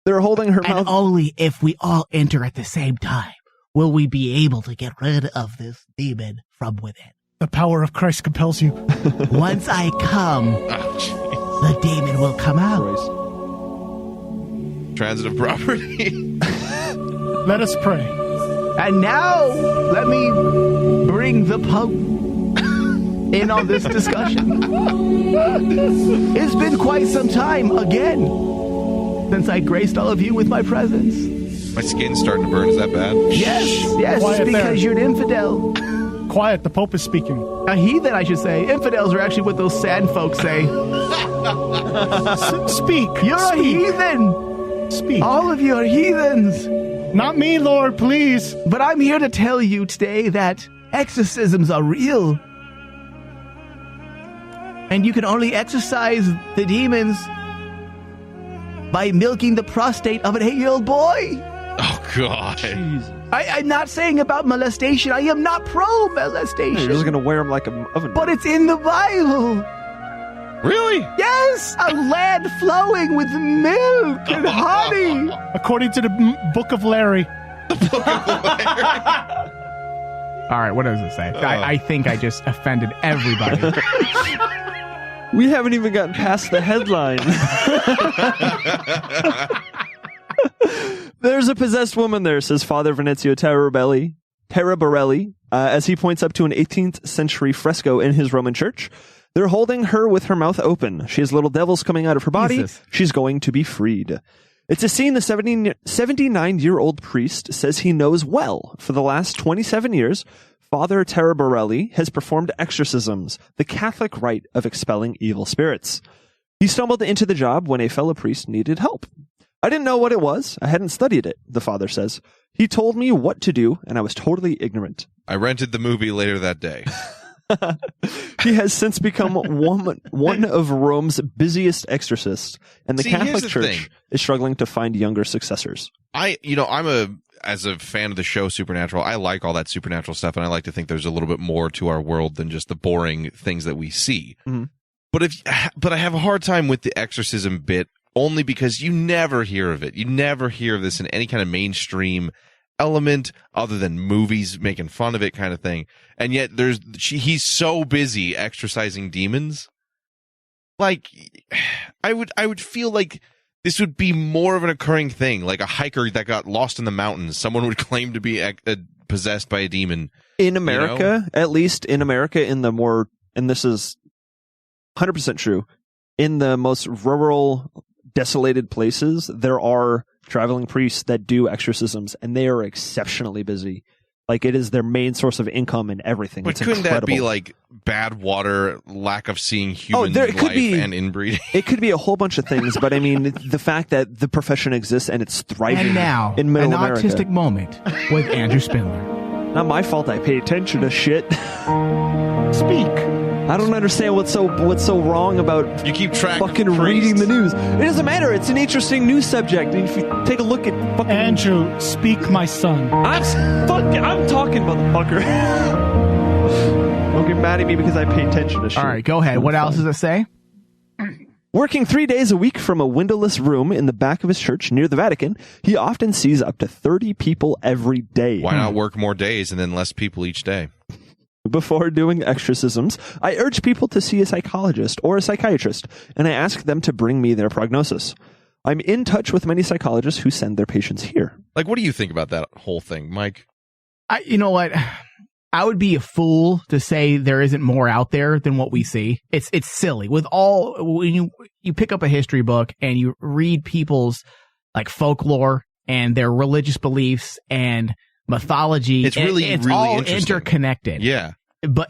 [SPEAKER 6] They're holding her mouth.
[SPEAKER 3] And only if we all enter at the same time will we be able to get rid of this demon from within.
[SPEAKER 5] The power of Christ compels you.
[SPEAKER 3] Once I come, the demon will come out.
[SPEAKER 4] Transitive property.
[SPEAKER 5] Let us pray.
[SPEAKER 3] And now, let me bring the Pope in on this discussion. It's been quite some time, again, since I graced all of you with my presence.
[SPEAKER 4] My skin's starting to burn. Is that bad?
[SPEAKER 3] Yes,
[SPEAKER 5] Quiet
[SPEAKER 3] it's because
[SPEAKER 5] there.
[SPEAKER 3] you're an infidel.
[SPEAKER 5] Quiet, the Pope is speaking.
[SPEAKER 3] A heathen, I should say. Infidels are actually what those sad folks say.
[SPEAKER 5] Speak.
[SPEAKER 3] You're a heathen.
[SPEAKER 5] Speak.
[SPEAKER 3] All of you are heathens.
[SPEAKER 5] Not me, Lord, please.
[SPEAKER 3] But I'm here to tell you today that exorcisms are real. And you can only exorcise the demons by milking the prostate of an 8-year-old boy.
[SPEAKER 4] Oh, God.
[SPEAKER 6] Jeez.
[SPEAKER 3] I'm not saying about molestation. I am not pro-molestation.
[SPEAKER 6] You're just going to wear them like an oven.
[SPEAKER 3] But it's in the Bible.
[SPEAKER 4] Really?
[SPEAKER 3] Yes, a land flowing with milk and honey.
[SPEAKER 5] According to the Book of Larry.
[SPEAKER 3] All right, what does it say? I think I just offended everybody.
[SPEAKER 6] We haven't even gotten past the headline. There's a possessed woman there, says Father Venezio Tarabarelli, as he points up to an 18th century fresco in his Roman church. They're holding her with her mouth open. She has little devils coming out of her body.
[SPEAKER 3] Jesus.
[SPEAKER 6] She's going to be freed. It's a scene the 79-year-old priest says he knows well. For the last 27 years, Father Tarabarelli has performed exorcisms, the Catholic rite of expelling evil spirits. He stumbled into the job when a fellow priest needed help. I didn't know what it was. I hadn't studied it, the father says. He told me what to do, and I was totally ignorant.
[SPEAKER 4] I rented the movie later that day.
[SPEAKER 6] He has since become one of Rome's busiest exorcists, and the Catholic Church is struggling to find younger successors.
[SPEAKER 4] As a fan of the show Supernatural, I like all that supernatural stuff, and I like to think there's a little bit more to our world than just the boring things that we see.
[SPEAKER 6] Mm-hmm.
[SPEAKER 4] But I have a hard time with the exorcism bit, only because you never hear of it. You never hear of this in any kind of mainstream element other than movies making fun of it kind of thing. And yet he's so busy exorcising demons. Like, I would feel like this would be more of an occurring thing, like a hiker that got lost in the mountains. Someone would claim to be possessed by a demon.
[SPEAKER 6] In America, at least in America, and this is 100% true, in the most rural, desolated places, there are traveling priests that do exorcisms, and they are exceptionally busy. Like, it is their main source of income and everything.
[SPEAKER 4] But couldn't that be like bad water, lack of seeing human life, and inbreeding?
[SPEAKER 6] It could be a whole bunch of things, but I mean, the fact that the profession exists and it's thriving
[SPEAKER 3] and now,
[SPEAKER 6] in middle America.
[SPEAKER 3] An autistic moment with Andrew Spindler.
[SPEAKER 6] Not my fault I pay attention to shit.
[SPEAKER 5] Speak.
[SPEAKER 6] I don't understand what's so wrong about
[SPEAKER 4] you keep track
[SPEAKER 6] fucking
[SPEAKER 4] of
[SPEAKER 6] reading the news. It doesn't matter. It's an interesting news subject. And if you take a look at fucking
[SPEAKER 5] Andrew, speak, my son.
[SPEAKER 6] I'm talking, motherfucker. Don't get mad at me because I pay attention to shit.
[SPEAKER 3] All right, go ahead. What else does it say?
[SPEAKER 6] Working 3 days a week from a windowless room in the back of his church near the Vatican, he often sees up to 30 people every day.
[SPEAKER 4] Why not work more days and then less people each day?
[SPEAKER 6] Before doing exorcisms, I urge people to see a psychologist or a psychiatrist, and I ask them to bring me their prognosis. I'm in touch with many psychologists who send their patients here.
[SPEAKER 4] Like, what do you think about that whole thing, Mike?
[SPEAKER 3] You know what? I would be a fool to say there isn't more out there than what we see. It's silly. When you pick up a history book and you read people's like folklore and their religious beliefs and mythology,
[SPEAKER 4] it's really
[SPEAKER 3] all interconnected.
[SPEAKER 4] Yeah.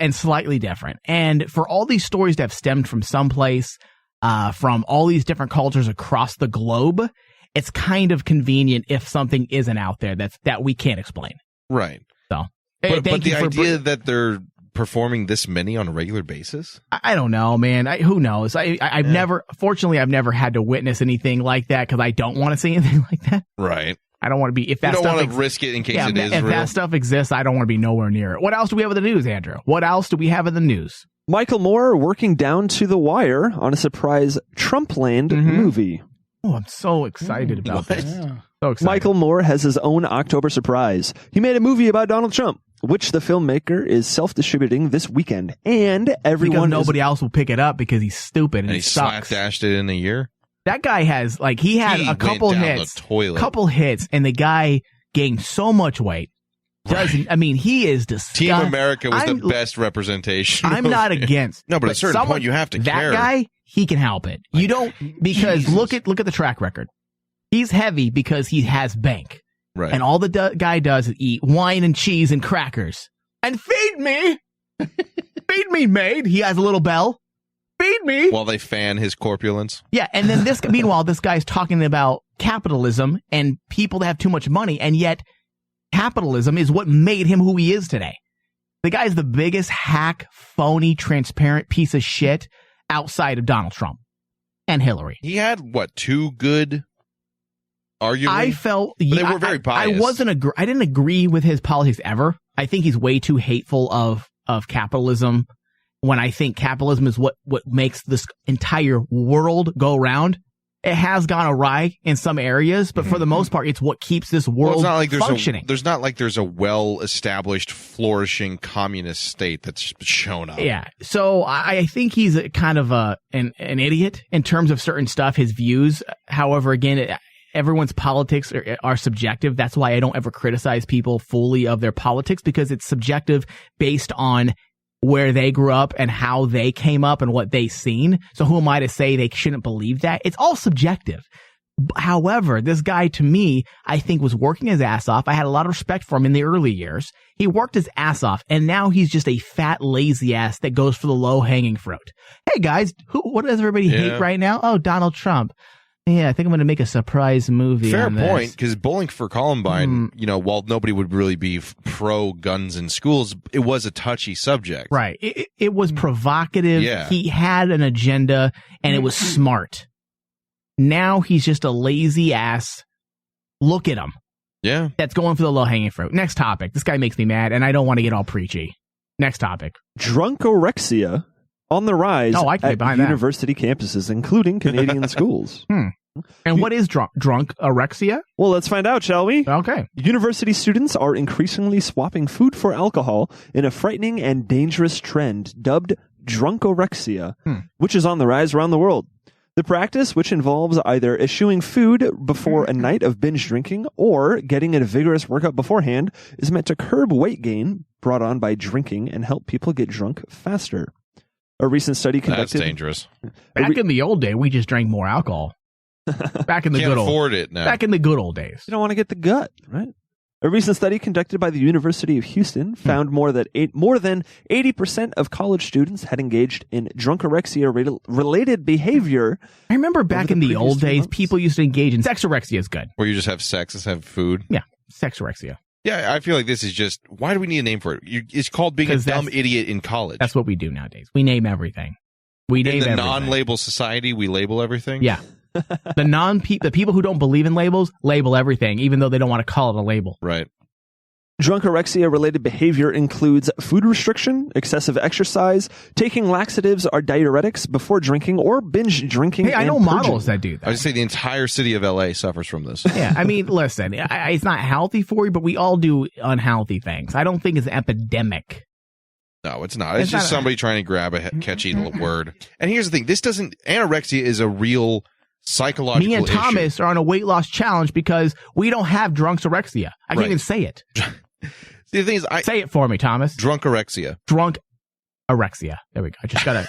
[SPEAKER 3] And slightly different. And for all these stories to have stemmed from someplace, from all these different cultures across the globe, it's kind of convenient if something isn't out there that we can't explain.
[SPEAKER 4] Right.
[SPEAKER 3] So,
[SPEAKER 4] but the idea that they're performing this many on a regular basis?
[SPEAKER 3] I don't know, man. Who knows? I've never had to witness anything like that because I don't want to see anything like that.
[SPEAKER 4] Right.
[SPEAKER 3] I don't want to be, if that
[SPEAKER 4] you don't
[SPEAKER 3] stuff
[SPEAKER 4] want to risk it in case it is
[SPEAKER 3] if
[SPEAKER 4] real.
[SPEAKER 3] that stuff exists, I don't want to be nowhere near it. What else do we have in the news, Andrew? What else do we have in the news?
[SPEAKER 6] Michael Moore working down to the wire on a surprise Trumpland movie.
[SPEAKER 3] Oh, I'm so excited about this.
[SPEAKER 5] Yeah.
[SPEAKER 3] So excited.
[SPEAKER 6] Michael Moore has his own October surprise. He made a movie about Donald Trump, which the filmmaker is self-distributing this weekend, and everyone
[SPEAKER 3] because nobody else will pick it up because he's stupid and he sucks.
[SPEAKER 4] Slap-dashed it in a year?
[SPEAKER 3] That guy has, he had a couple hits, and the guy gained so much weight. He is disgusting.
[SPEAKER 4] Team America was the best representation.
[SPEAKER 3] I'm not against.
[SPEAKER 4] No, but at a certain point, you have to care.
[SPEAKER 3] That guy, he can help it. You don't, because look at the track record. He's heavy because he has bank.
[SPEAKER 4] Right.
[SPEAKER 3] And all the guy does is eat wine and cheese and crackers. And feed me! Feed me, maid! He has a little bell. Feed me!
[SPEAKER 4] While they fan his corpulence.
[SPEAKER 3] Yeah, and then meanwhile, this guy's talking about capitalism and people that have too much money, and yet capitalism is what made him who he is today. The guy's the biggest hack, phony, transparent piece of shit outside of Donald Trump and Hillary.
[SPEAKER 4] He had, two good arguments?
[SPEAKER 3] I felt...
[SPEAKER 4] But they were very biased.
[SPEAKER 3] I didn't agree with his politics ever. I think he's way too hateful of capitalism, when I think capitalism is what makes this entire world go round. It has gone awry in some areas, but for the most part, it's what keeps this world functioning.
[SPEAKER 4] There's not like there's a well-established, flourishing communist state that's shown up.
[SPEAKER 3] Yeah. So I think he's kind of an idiot in terms of certain stuff, his views. However, again, everyone's politics are subjective. That's why I don't ever criticize people fully of their politics, because it's subjective based on where they grew up and how they came up and what they seen. So who am I to say they shouldn't believe that? It's all subjective. However, this guy, to me, I think was working his ass off. I had a lot of respect for him in the early years. He worked his ass off, and now he's just a fat, lazy ass that goes for the low-hanging fruit. Hey, guys, what does everybody hate right now? Oh, Donald Trump. Yeah, I think I'm going to make a surprise movie.
[SPEAKER 4] Fair
[SPEAKER 3] on this.
[SPEAKER 4] point, because Bowling for Columbine, while nobody would really be pro guns in schools, it was a touchy subject.
[SPEAKER 3] Right. It was provocative.
[SPEAKER 4] Yeah.
[SPEAKER 3] He had an agenda, and it was smart. Now he's just a lazy ass. Look at him.
[SPEAKER 4] Yeah.
[SPEAKER 3] That's going for the low-hanging fruit. Next topic. This guy makes me mad, and I don't want to get all preachy. Next topic.
[SPEAKER 6] Drunkorexia on the rise at university campuses, including Canadian schools.
[SPEAKER 3] And what is drunkorexia?
[SPEAKER 6] Well, let's find out, shall we?
[SPEAKER 3] Okay.
[SPEAKER 6] University students are increasingly swapping food for alcohol in a frightening and dangerous trend dubbed drunkorexia, which is on the rise around the world. The practice, which involves either eschewing food before a night of binge drinking or getting a vigorous workout beforehand, is meant to curb weight gain brought on by drinking and help people get drunk faster. A recent study conducted...
[SPEAKER 4] That's dangerous.
[SPEAKER 3] Back in the old day, we just drank more alcohol. Back in the
[SPEAKER 4] Can't
[SPEAKER 3] good old...
[SPEAKER 4] afford it now.
[SPEAKER 3] Back in the good old days.
[SPEAKER 6] You don't want to get the gut, right? A recent study conducted by the University of Houston found more than 80% of college students had engaged in drunkorexia-related behavior.
[SPEAKER 3] I remember back in the old days, people used to engage in sexorexia is good.
[SPEAKER 4] Where you just have sex and have food.
[SPEAKER 3] Yeah, sexorexia.
[SPEAKER 4] Yeah, I feel like this is just, why do we need a name for it? It's called being a dumb idiot in college.
[SPEAKER 3] That's what we do nowadays. We name everything. We name everything.
[SPEAKER 4] In the non-label society, we label everything?
[SPEAKER 3] Yeah. The people who don't believe in labels label everything, even though they don't want to call it a label.
[SPEAKER 4] Right.
[SPEAKER 6] Drunkorexia-related behavior includes food restriction, excessive exercise, taking laxatives or diuretics before drinking, or binge drinking.
[SPEAKER 3] Hey, I know models that do that.
[SPEAKER 4] I would say the entire city of LA suffers from this.
[SPEAKER 3] Yeah, I mean, listen, it's not healthy for you, but we all do unhealthy things. I don't think it's an epidemic.
[SPEAKER 4] No, it's not. It's just somebody trying to grab a catchy little word. And here's the thing. Anorexia is a real psychological issue.
[SPEAKER 3] Me and Thomas are on a weight loss challenge because we don't have drunkorexia. I can't even say it.
[SPEAKER 4] The thing is,
[SPEAKER 3] say it for me, Thomas.
[SPEAKER 4] Drunkorexia.
[SPEAKER 3] Drunkorexia. There we go. I just got to...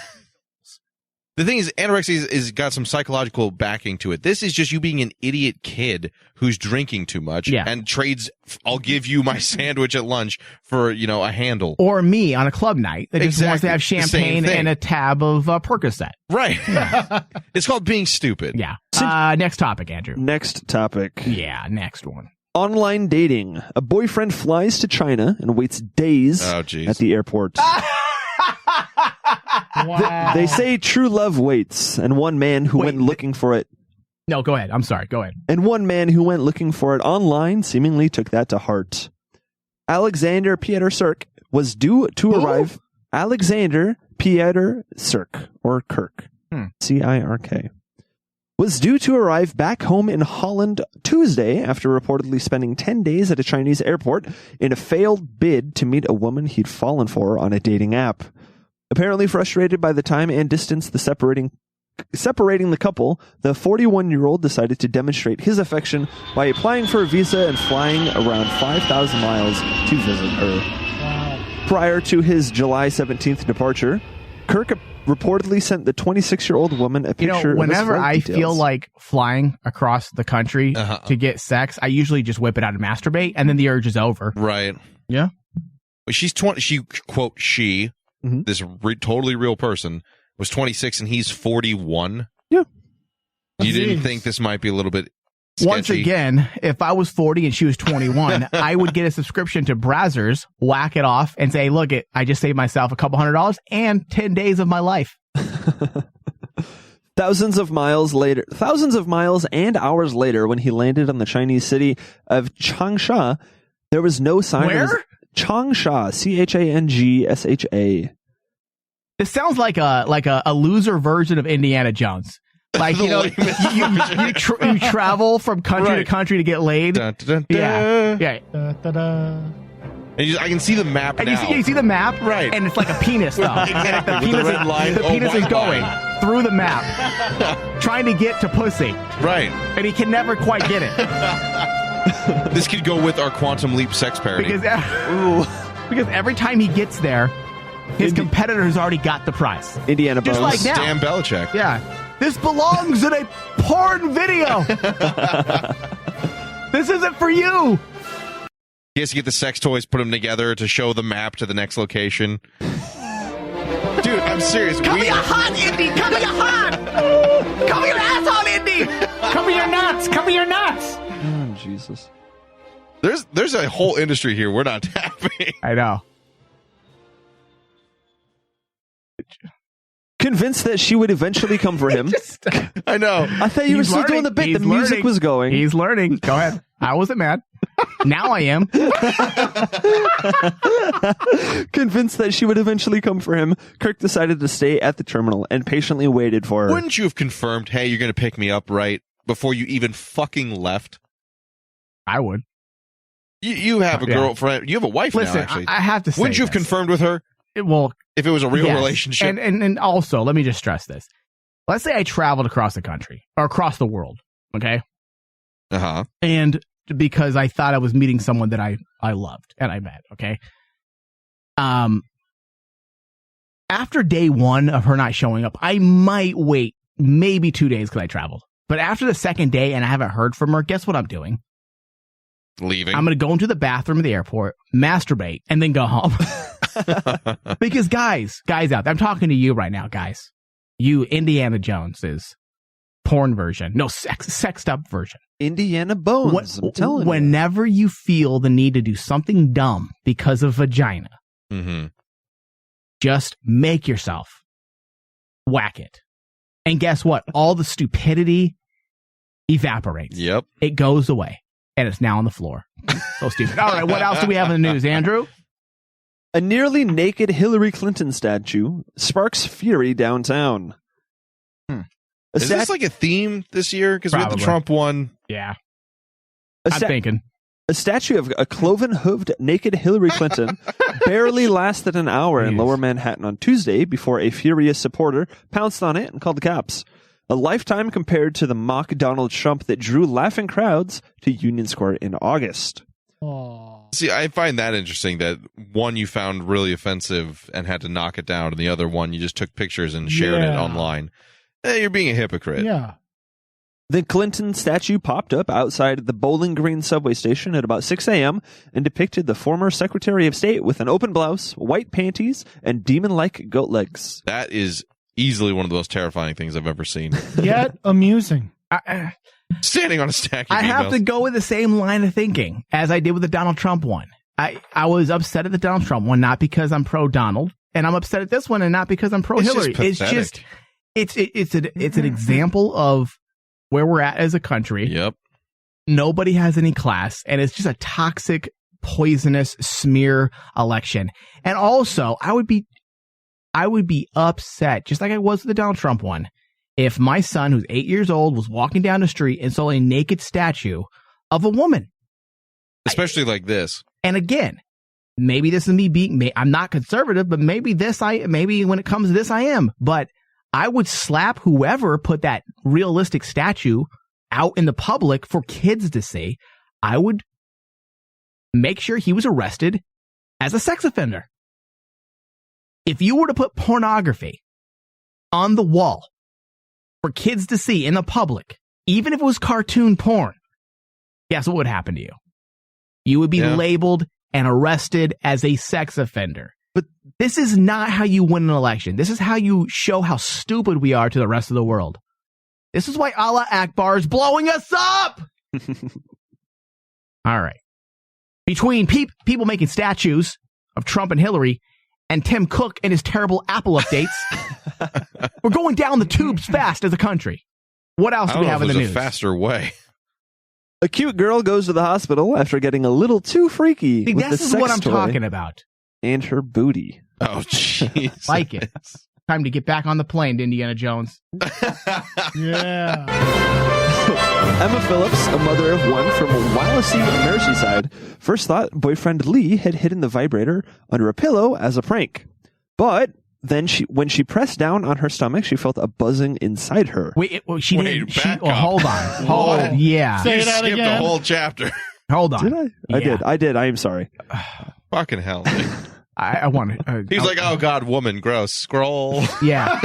[SPEAKER 4] The thing is, anorexia is got some psychological backing to it. This is just you being an idiot kid who's drinking too much and trades, I'll give you my sandwich at lunch for, a handle.
[SPEAKER 3] Or me on a club night that just wants to have champagne and a tab of Percocet.
[SPEAKER 4] Right. Yeah. It's called being stupid.
[SPEAKER 3] Yeah. Next topic, Andrew.
[SPEAKER 6] Next topic.
[SPEAKER 3] Yeah, next one.
[SPEAKER 6] Online dating. A boyfriend flies to China and waits days at the airport.
[SPEAKER 3] Wow.
[SPEAKER 6] They say true love waits, and one man who went looking for it.
[SPEAKER 3] No, go ahead. I'm sorry. Go ahead.
[SPEAKER 6] And one man who went looking for it online seemingly took that to heart. Alexander Pieter Cirque was due to arrive. Alexander Pieter Cirque, or Kirk, C-I-R-K, was due to arrive back home in Holland Tuesday after reportedly spending 10 days at a Chinese airport in a failed bid to meet a woman he'd fallen for on a dating app. Apparently frustrated by the time and distance separating the couple, the 41-year-old decided to demonstrate his affection by applying for a visa and flying around 5,000 miles to visit her. Wow. Prior to his July 17th departure, Kirk reportedly sent the 26-year-old woman a picture.
[SPEAKER 3] Whenever
[SPEAKER 6] of his
[SPEAKER 3] I
[SPEAKER 6] details.
[SPEAKER 3] feel like flying across the country to get sex, I usually just whip it out and masturbate, and then the urge is over.
[SPEAKER 4] Right.
[SPEAKER 3] Yeah.
[SPEAKER 4] She's 20. This totally real person was 26 and he's 41.
[SPEAKER 6] Yeah.
[SPEAKER 4] You didn't think this might be a little bit sketchy?
[SPEAKER 3] Once again, if I was 40 and she was 21, I would get a subscription to Brazzers, whack it off, and say, look, I just saved myself a couple $100 and 10 days of my life.
[SPEAKER 6] Thousands of miles and hours later, when he landed on the Chinese city of Changsha, there was no sign of his... Changsha, C-H-A-N-G-S-H-A.
[SPEAKER 3] This sounds like a loser version of Indiana Jones. Like, you travel from country to country to get laid.
[SPEAKER 4] Dun, dun, dun,
[SPEAKER 3] yeah.
[SPEAKER 4] dun. And I can see the map
[SPEAKER 3] and
[SPEAKER 4] now.
[SPEAKER 3] You see the map?
[SPEAKER 4] Right.
[SPEAKER 3] And it's like a penis, though.
[SPEAKER 4] Exactly.
[SPEAKER 3] And the penis is going through the map, trying to get to pussy.
[SPEAKER 4] Right.
[SPEAKER 3] And he can never quite get it.
[SPEAKER 4] This could go with our Quantum Leap sex parody.
[SPEAKER 3] Because every time he gets there, his competitor has already got the prize.
[SPEAKER 6] Indiana Jones.
[SPEAKER 3] Just like now.
[SPEAKER 4] Dan Belichick.
[SPEAKER 3] Yeah. This belongs in a porn video. This isn't for you.
[SPEAKER 4] He has to get the sex toys, put them together to show the map to the next location. Dude, I'm serious.
[SPEAKER 3] Come here hot, Indy. Come here hot. Come here asshole, Indy. Come
[SPEAKER 5] nuts. Cover your nuts.
[SPEAKER 6] Oh, Jesus.
[SPEAKER 4] There's a whole industry here we're not tapping.
[SPEAKER 3] I know.
[SPEAKER 6] Convinced that she would eventually come for him.
[SPEAKER 4] I know.
[SPEAKER 6] I thought you were still doing the bit. The music was going.
[SPEAKER 3] He's learning. Go ahead. I wasn't mad. Now I am.
[SPEAKER 6] Convinced that she would eventually come for him, Kirk decided to stay at the terminal and patiently waited for her.
[SPEAKER 4] Wouldn't you have confirmed, hey, you're going to pick me up, right? Before you even fucking left?
[SPEAKER 3] I would.
[SPEAKER 4] You have a girlfriend. You have a wife
[SPEAKER 3] Listen,
[SPEAKER 4] now, actually.
[SPEAKER 3] I have to say
[SPEAKER 4] Wouldn't you have confirmed with her?
[SPEAKER 3] Well,
[SPEAKER 4] if it was a real
[SPEAKER 3] yes.
[SPEAKER 4] relationship.
[SPEAKER 3] And also, let me just stress this. Let's say I traveled across the country or across the world, okay?
[SPEAKER 4] Uh-huh.
[SPEAKER 3] And because I thought I was meeting someone that I loved and I met, okay? After day one of her not showing up, I might wait maybe 2 days because I traveled. But after the second day and I haven't heard from her, guess what I'm doing?
[SPEAKER 4] Leaving.
[SPEAKER 3] I'm going to go into the bathroom of the airport, masturbate, and then go home. Because guys out there, I'm talking to you right now, guys. You, Indiana Jones's porn version. No, sexed up version.
[SPEAKER 6] Indiana Bones, I'm telling you.
[SPEAKER 3] Whenever you feel the need to do something dumb because of vagina, just make yourself whack it. And guess what? All the stupidity evaporates.
[SPEAKER 4] Yep.
[SPEAKER 3] It goes away. And it's now on the floor. So stupid. All right, what else do we have in the news, Andrew?
[SPEAKER 6] A nearly naked Hillary Clinton statue sparks fury downtown.
[SPEAKER 4] Is this like a theme this year? Because we had the Trump one.
[SPEAKER 3] Yeah. I'm thinking.
[SPEAKER 6] A statue of a cloven-hooved naked Hillary Clinton barely lasted an hour in Lower Manhattan on Tuesday before a furious supporter pounced on it and called the cops. A lifetime compared to the mock Donald Trump that drew laughing crowds to Union Square in August.
[SPEAKER 4] See, I find that interesting that one you found really offensive and had to knock it down, and the other one you just took pictures and shared it online. You're being a hypocrite.
[SPEAKER 5] Yeah.
[SPEAKER 6] The Clinton statue popped up outside the Bowling Green subway station at about 6 a.m. and depicted the former Secretary of State with an open blouse, white panties, and demon-like goat legs.
[SPEAKER 4] That is easily one of the most terrifying things I've ever seen.
[SPEAKER 5] Yet amusing.
[SPEAKER 4] Standing on a stack of
[SPEAKER 3] I have to go with the same line of thinking as I did with the Donald Trump one. I was upset at the Donald Trump one, not because I'm pro-Donald, and I'm upset at this one, and not because I'm pro-Hillary. It's just it's an example of where we're at as a country.
[SPEAKER 4] Yep.
[SPEAKER 3] Nobody has any class, and it's just a toxic, poisonous smear election. And also, I would be upset, just like I was with the Donald Trump one, if my son, who's 8 years old, was walking down the street and saw a naked statue of a woman.
[SPEAKER 4] Especially like this.
[SPEAKER 3] And again, maybe this is me being, I'm not conservative, but maybe when it comes to this, I am. But I would slap whoever put that realistic statue out in the public for kids to see. I would make sure he was arrested as a sex offender. If you were to put pornography on the wall for kids to see in the public, even if it was cartoon porn, guess what would happen to you? You would be labeled and arrested as a sex offender. But this is not how you win an election. This is how you show how stupid we are to the rest of the world. This is why Allah Akbar is blowing us up! All right. Between people making statues of Trump and Hillary and Tim Cook and his terrible Apple updates, we're going down the tubes fast as a country. What else do we have in the news?
[SPEAKER 4] A faster way.
[SPEAKER 6] A cute girl goes to the hospital after getting a little too freaky.
[SPEAKER 3] See,
[SPEAKER 6] with
[SPEAKER 3] this
[SPEAKER 6] the
[SPEAKER 3] is
[SPEAKER 6] sex
[SPEAKER 3] what I'm
[SPEAKER 6] toy
[SPEAKER 3] talking about.
[SPEAKER 6] And her booty.
[SPEAKER 4] Oh, jeez.
[SPEAKER 3] Like it. Time to get back on the plane to Indiana Jones.
[SPEAKER 5] Yeah.
[SPEAKER 6] Emma Phillips, a mother of one from Wallasey, Merseyside, first thought boyfriend Lee had hidden the vibrator under a pillow as a prank. But then when she pressed down on her stomach, she felt a buzzing inside her.
[SPEAKER 3] Hold on. Yeah.
[SPEAKER 5] Say that
[SPEAKER 4] skipped
[SPEAKER 5] again.
[SPEAKER 4] a whole chapter.
[SPEAKER 3] Hold on.
[SPEAKER 6] Did I? I did. I am sorry.
[SPEAKER 4] Fucking hell.
[SPEAKER 3] I want to.
[SPEAKER 4] He's like, oh, God, woman, gross. Scroll.
[SPEAKER 3] Yeah.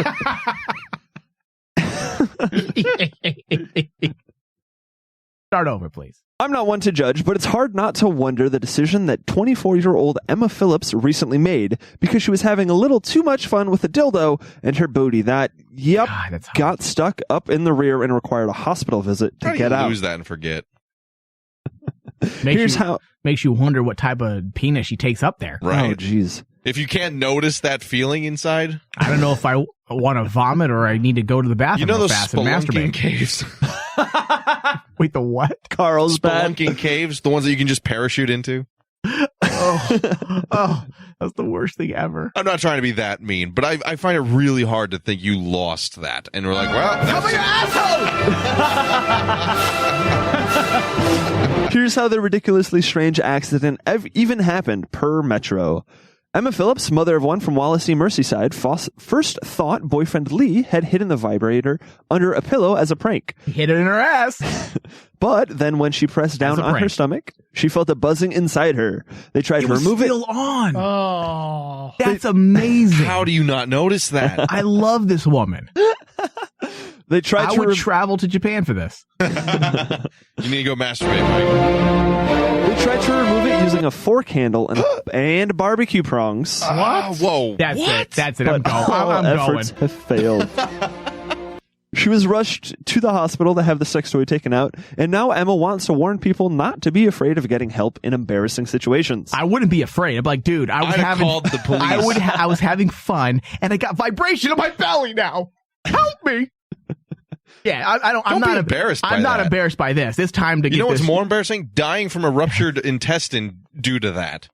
[SPEAKER 3] Start over, please.
[SPEAKER 6] I'm not one to judge, but it's hard not to wonder the decision that 24-year-old Emma Phillips recently made because she was having a little too much fun with a dildo and her booty that,
[SPEAKER 3] God,
[SPEAKER 6] got stuck up in the rear and required a hospital visit to get out.
[SPEAKER 4] Lose that and forget.
[SPEAKER 3] Makes you wonder what type of penis she takes up there.
[SPEAKER 4] Right.
[SPEAKER 6] Oh, jeez.
[SPEAKER 4] If you can't notice that feeling inside,
[SPEAKER 3] I don't know if I want to vomit or I need to go to the bathroom real fast and masturbate.
[SPEAKER 4] Caves.
[SPEAKER 3] Wait, the what?
[SPEAKER 4] Spelunking caves, the ones that you can just parachute into.
[SPEAKER 3] Oh, that's the worst thing ever.
[SPEAKER 4] I'm not trying to be that mean, but I find it really hard to think you lost that. And we're like, well,
[SPEAKER 3] cover your asshole!
[SPEAKER 6] Here's how the ridiculously strange accident even happened per Metro. Emma Phillips, mother of one from Wallasey, Merseyside, first thought boyfriend Lee had hidden the vibrator under a pillow as a prank.
[SPEAKER 3] He hid it in her ass.
[SPEAKER 6] But then when she pressed down on her stomach, she felt a buzzing inside her. They tried to remove it.
[SPEAKER 3] It was still on.
[SPEAKER 5] Oh.
[SPEAKER 3] That's amazing.
[SPEAKER 4] How do you not notice that?
[SPEAKER 3] I love this woman.
[SPEAKER 6] They tried
[SPEAKER 3] I would travel to Japan for this.
[SPEAKER 4] You need to go masturbate, Mike.
[SPEAKER 6] They tried to remove it using a fork handle and barbecue prongs.
[SPEAKER 4] What? Whoa.
[SPEAKER 3] That's
[SPEAKER 4] what?
[SPEAKER 3] it. That's it. I'm going.
[SPEAKER 6] All
[SPEAKER 3] I'm
[SPEAKER 6] efforts
[SPEAKER 3] going.
[SPEAKER 6] have failed. She was rushed to the hospital to have the sex toy taken out, and now Emma wants to warn people not to be afraid of getting help in embarrassing situations.
[SPEAKER 3] I wouldn't be afraid. I'm like, dude, I was
[SPEAKER 4] called the police.
[SPEAKER 3] I was having fun, and I got vibration in my belly now. Help me. Yeah, I'm not
[SPEAKER 4] embarrassed.
[SPEAKER 3] I'm not embarrassed by this. It's time to get.
[SPEAKER 4] You know what's
[SPEAKER 3] this.
[SPEAKER 4] more embarrassing? Dying from a ruptured intestine due to that,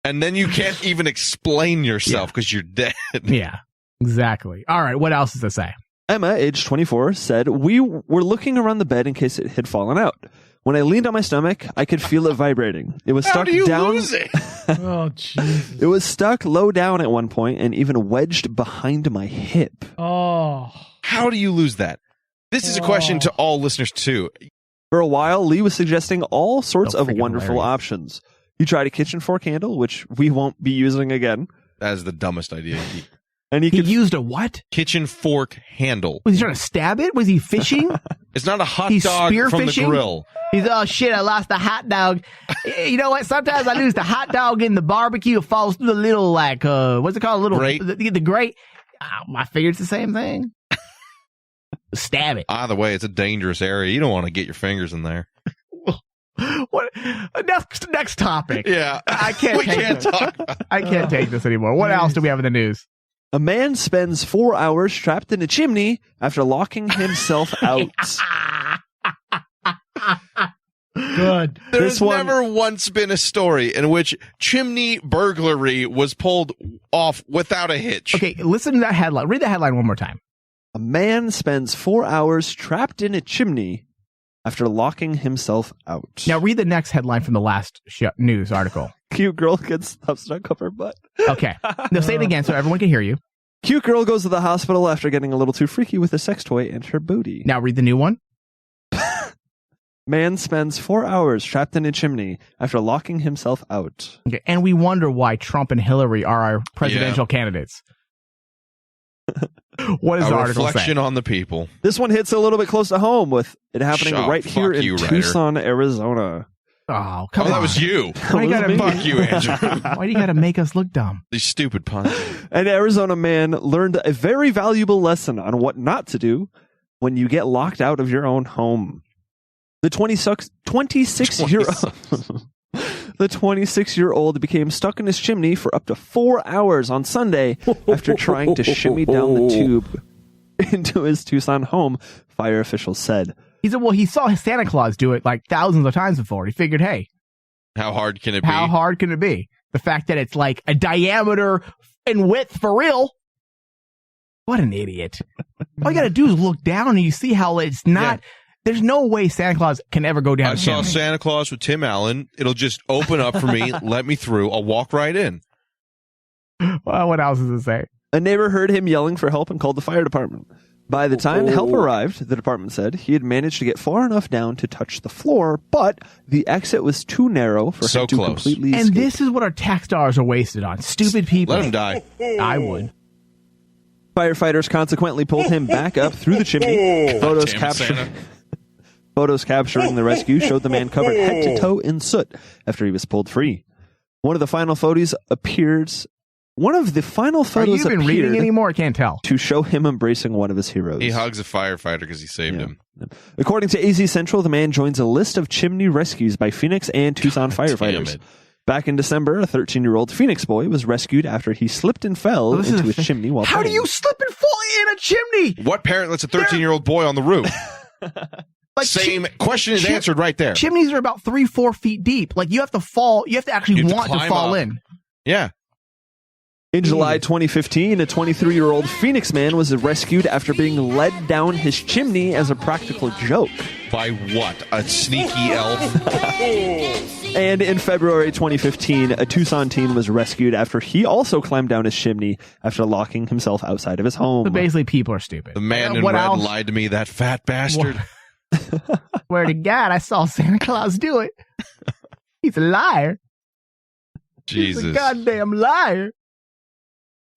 [SPEAKER 4] and then you can't even explain yourself because you're dead.
[SPEAKER 3] Yeah, exactly. All right, what else does it say?
[SPEAKER 6] Emma, age 24, said, "We were looking around the bed in case it had fallen out. When I leaned on my stomach, I could feel it vibrating. It was stuck down.
[SPEAKER 4] Lose it?
[SPEAKER 5] Oh, jeez.
[SPEAKER 6] It was stuck low down at one point and even wedged behind my hip."
[SPEAKER 5] Oh.
[SPEAKER 4] How do you lose that? This is a question to all listeners, too.
[SPEAKER 6] For a while, Lee was suggesting all sorts of
[SPEAKER 3] freaking
[SPEAKER 6] wonderful
[SPEAKER 3] hilarious.
[SPEAKER 6] options. He tried a kitchen fork handle, which we won't be using again.
[SPEAKER 4] That is the dumbest idea.
[SPEAKER 6] And he
[SPEAKER 3] He
[SPEAKER 6] could
[SPEAKER 3] used a what?
[SPEAKER 4] Kitchen fork handle.
[SPEAKER 3] Was he trying to stab it? Was he fishing?
[SPEAKER 4] It's not a hot
[SPEAKER 3] He's
[SPEAKER 4] dog from the
[SPEAKER 3] spearfishing?
[SPEAKER 4] grill.
[SPEAKER 3] He's, oh shit, I lost the hot dog. You know what? Sometimes I lose the hot dog in the barbecue. It falls through the little, like, what's it called?
[SPEAKER 4] Grate?
[SPEAKER 3] The grate. Oh, I figured it's the same thing. Stab it.
[SPEAKER 4] Either way, it's a dangerous area. You don't want to get your fingers in there.
[SPEAKER 3] What? Next topic.
[SPEAKER 4] Yeah.
[SPEAKER 3] I can't
[SPEAKER 4] We
[SPEAKER 3] take
[SPEAKER 4] can't
[SPEAKER 3] this.
[SPEAKER 4] talk about
[SPEAKER 3] I can't take this anymore. What else do we have in the news?
[SPEAKER 6] A man spends 4 hours trapped in a chimney after locking himself out.
[SPEAKER 5] Good.
[SPEAKER 4] There's never once been a story in which chimney burglary was pulled off without a hitch.
[SPEAKER 3] Okay, listen to that headline. Read the headline one more time.
[SPEAKER 6] A man spends 4 hours trapped in a chimney after locking himself out.
[SPEAKER 3] Now read the next headline from the last news article.
[SPEAKER 6] Cute girl gets stuff stuck up her butt.
[SPEAKER 3] Okay. Now say it again so everyone can hear you.
[SPEAKER 6] Cute girl goes to the hospital after getting a little too freaky with a sex toy and her booty.
[SPEAKER 3] Now read the new one.
[SPEAKER 6] Man spends 4 hours trapped in a chimney after locking himself out.
[SPEAKER 3] Okay. And we wonder why Trump and Hillary are our presidential candidates. What does the
[SPEAKER 4] A
[SPEAKER 3] article
[SPEAKER 4] reflection
[SPEAKER 3] say?
[SPEAKER 4] on the people.
[SPEAKER 6] This one hits a little bit close to home with it happening right
[SPEAKER 4] fuck
[SPEAKER 6] here in
[SPEAKER 4] you, writer.
[SPEAKER 6] Tucson, Arizona.
[SPEAKER 3] Oh, come on.
[SPEAKER 4] That was you.
[SPEAKER 3] Why you gotta
[SPEAKER 4] Fuck you, Andrew.
[SPEAKER 3] Why do you gotta make us look dumb?
[SPEAKER 4] These stupid puns.
[SPEAKER 6] An Arizona man learned a very valuable lesson on what not to do when you get locked out of your own home. The 26-year-old became stuck in his chimney for up to 4 hours on Sunday after trying to shimmy down the tube into his Tucson home, fire officials said.
[SPEAKER 3] He said, well, he saw Santa Claus do it like thousands of times before. He figured, hey,
[SPEAKER 4] How hard can it be?
[SPEAKER 3] how hard can it be? The fact that it's like a diameter and width for real. What an idiot. All you got to do is look down and you see how it's not.
[SPEAKER 4] Yeah.
[SPEAKER 3] There's no way Santa Claus can ever go down.
[SPEAKER 4] I saw Santa Claus with Tim Allen. It'll just open up for me, let me through. I'll walk right in.
[SPEAKER 3] Well, what else does it say?
[SPEAKER 6] A neighbor heard him yelling for help and called the fire department. By the time help arrived, the department said he had managed to get far enough down to touch the floor, but the exit was too narrow for him to completely
[SPEAKER 3] And
[SPEAKER 6] escape.
[SPEAKER 3] this is what our tax dollars are wasted on. Stupid people.
[SPEAKER 4] Let him die.
[SPEAKER 3] I would.
[SPEAKER 6] Firefighters consequently pulled him back up through the chimney. Photos
[SPEAKER 4] Damn it, Santa.
[SPEAKER 6] Photos capturing the rescue showed the man covered head to toe in soot after he was pulled free. One of the final photos appears. One of the final photos
[SPEAKER 3] Are you even reading anymore? I can't tell.
[SPEAKER 6] To show him embracing one of his heroes.
[SPEAKER 4] He hugs a firefighter because he saved him.
[SPEAKER 6] According to AZ Central, the man joins a list of chimney rescues by Phoenix and Tucson firefighters. Back in December, a 13-year-old Phoenix boy was rescued after he slipped and fell into his chimney while
[SPEAKER 3] How
[SPEAKER 6] playing.
[SPEAKER 3] do you slip and fall in a chimney?
[SPEAKER 4] What parent lets a 13-year-old boy on the roof? Same question is answered right there.
[SPEAKER 3] Chimneys are about 3-4 feet deep. Like, you have to fall. You have to actually want to fall in.
[SPEAKER 4] Yeah.
[SPEAKER 6] In July 2015, a 23-year-old Phoenix man was rescued after being led down his chimney as a practical joke.
[SPEAKER 4] By what? A sneaky elf?
[SPEAKER 6] And in February 2015, a Tucson teen was rescued after he also climbed down his chimney after locking himself outside of his home.
[SPEAKER 3] So basically, people are stupid.
[SPEAKER 4] The man in red lied to me, that fat bastard.
[SPEAKER 3] Swear to God, I saw Santa Claus do it. He's a liar.
[SPEAKER 4] Jesus.
[SPEAKER 3] He's a goddamn liar.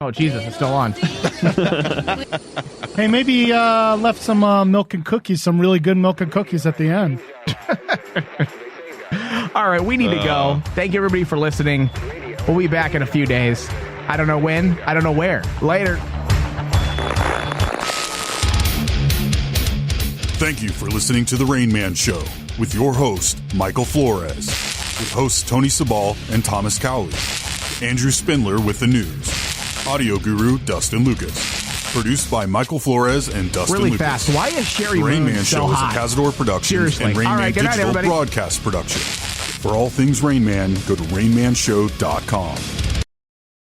[SPEAKER 3] Oh, Jesus, it's still on.
[SPEAKER 5] Hey, maybe left some milk and cookies, some really good milk and cookies at the end.
[SPEAKER 3] All right, we need to go. Thank you, everybody, for listening. We'll be back in a few days. I don't know when. I don't know where. Later.
[SPEAKER 2] Thank you for listening to The Rain Man Show with your host, Michael Flores, with hosts Tony Sabal and Thomas Cowley, Andrew Spindler with the news, audio guru Dustin Lucas, produced by Michael Flores and Dustin
[SPEAKER 3] really
[SPEAKER 2] Lucas.
[SPEAKER 3] Fast. Why is Sherry
[SPEAKER 2] The Rain
[SPEAKER 3] Moon
[SPEAKER 2] Man
[SPEAKER 3] so
[SPEAKER 2] Show
[SPEAKER 3] hot?
[SPEAKER 2] is a Cazador Productions and Rain
[SPEAKER 3] All
[SPEAKER 2] Man
[SPEAKER 3] right, good night,
[SPEAKER 2] Digital
[SPEAKER 3] everybody.
[SPEAKER 2] Broadcast production. For all things Rain Man, go to rainmanshow.com.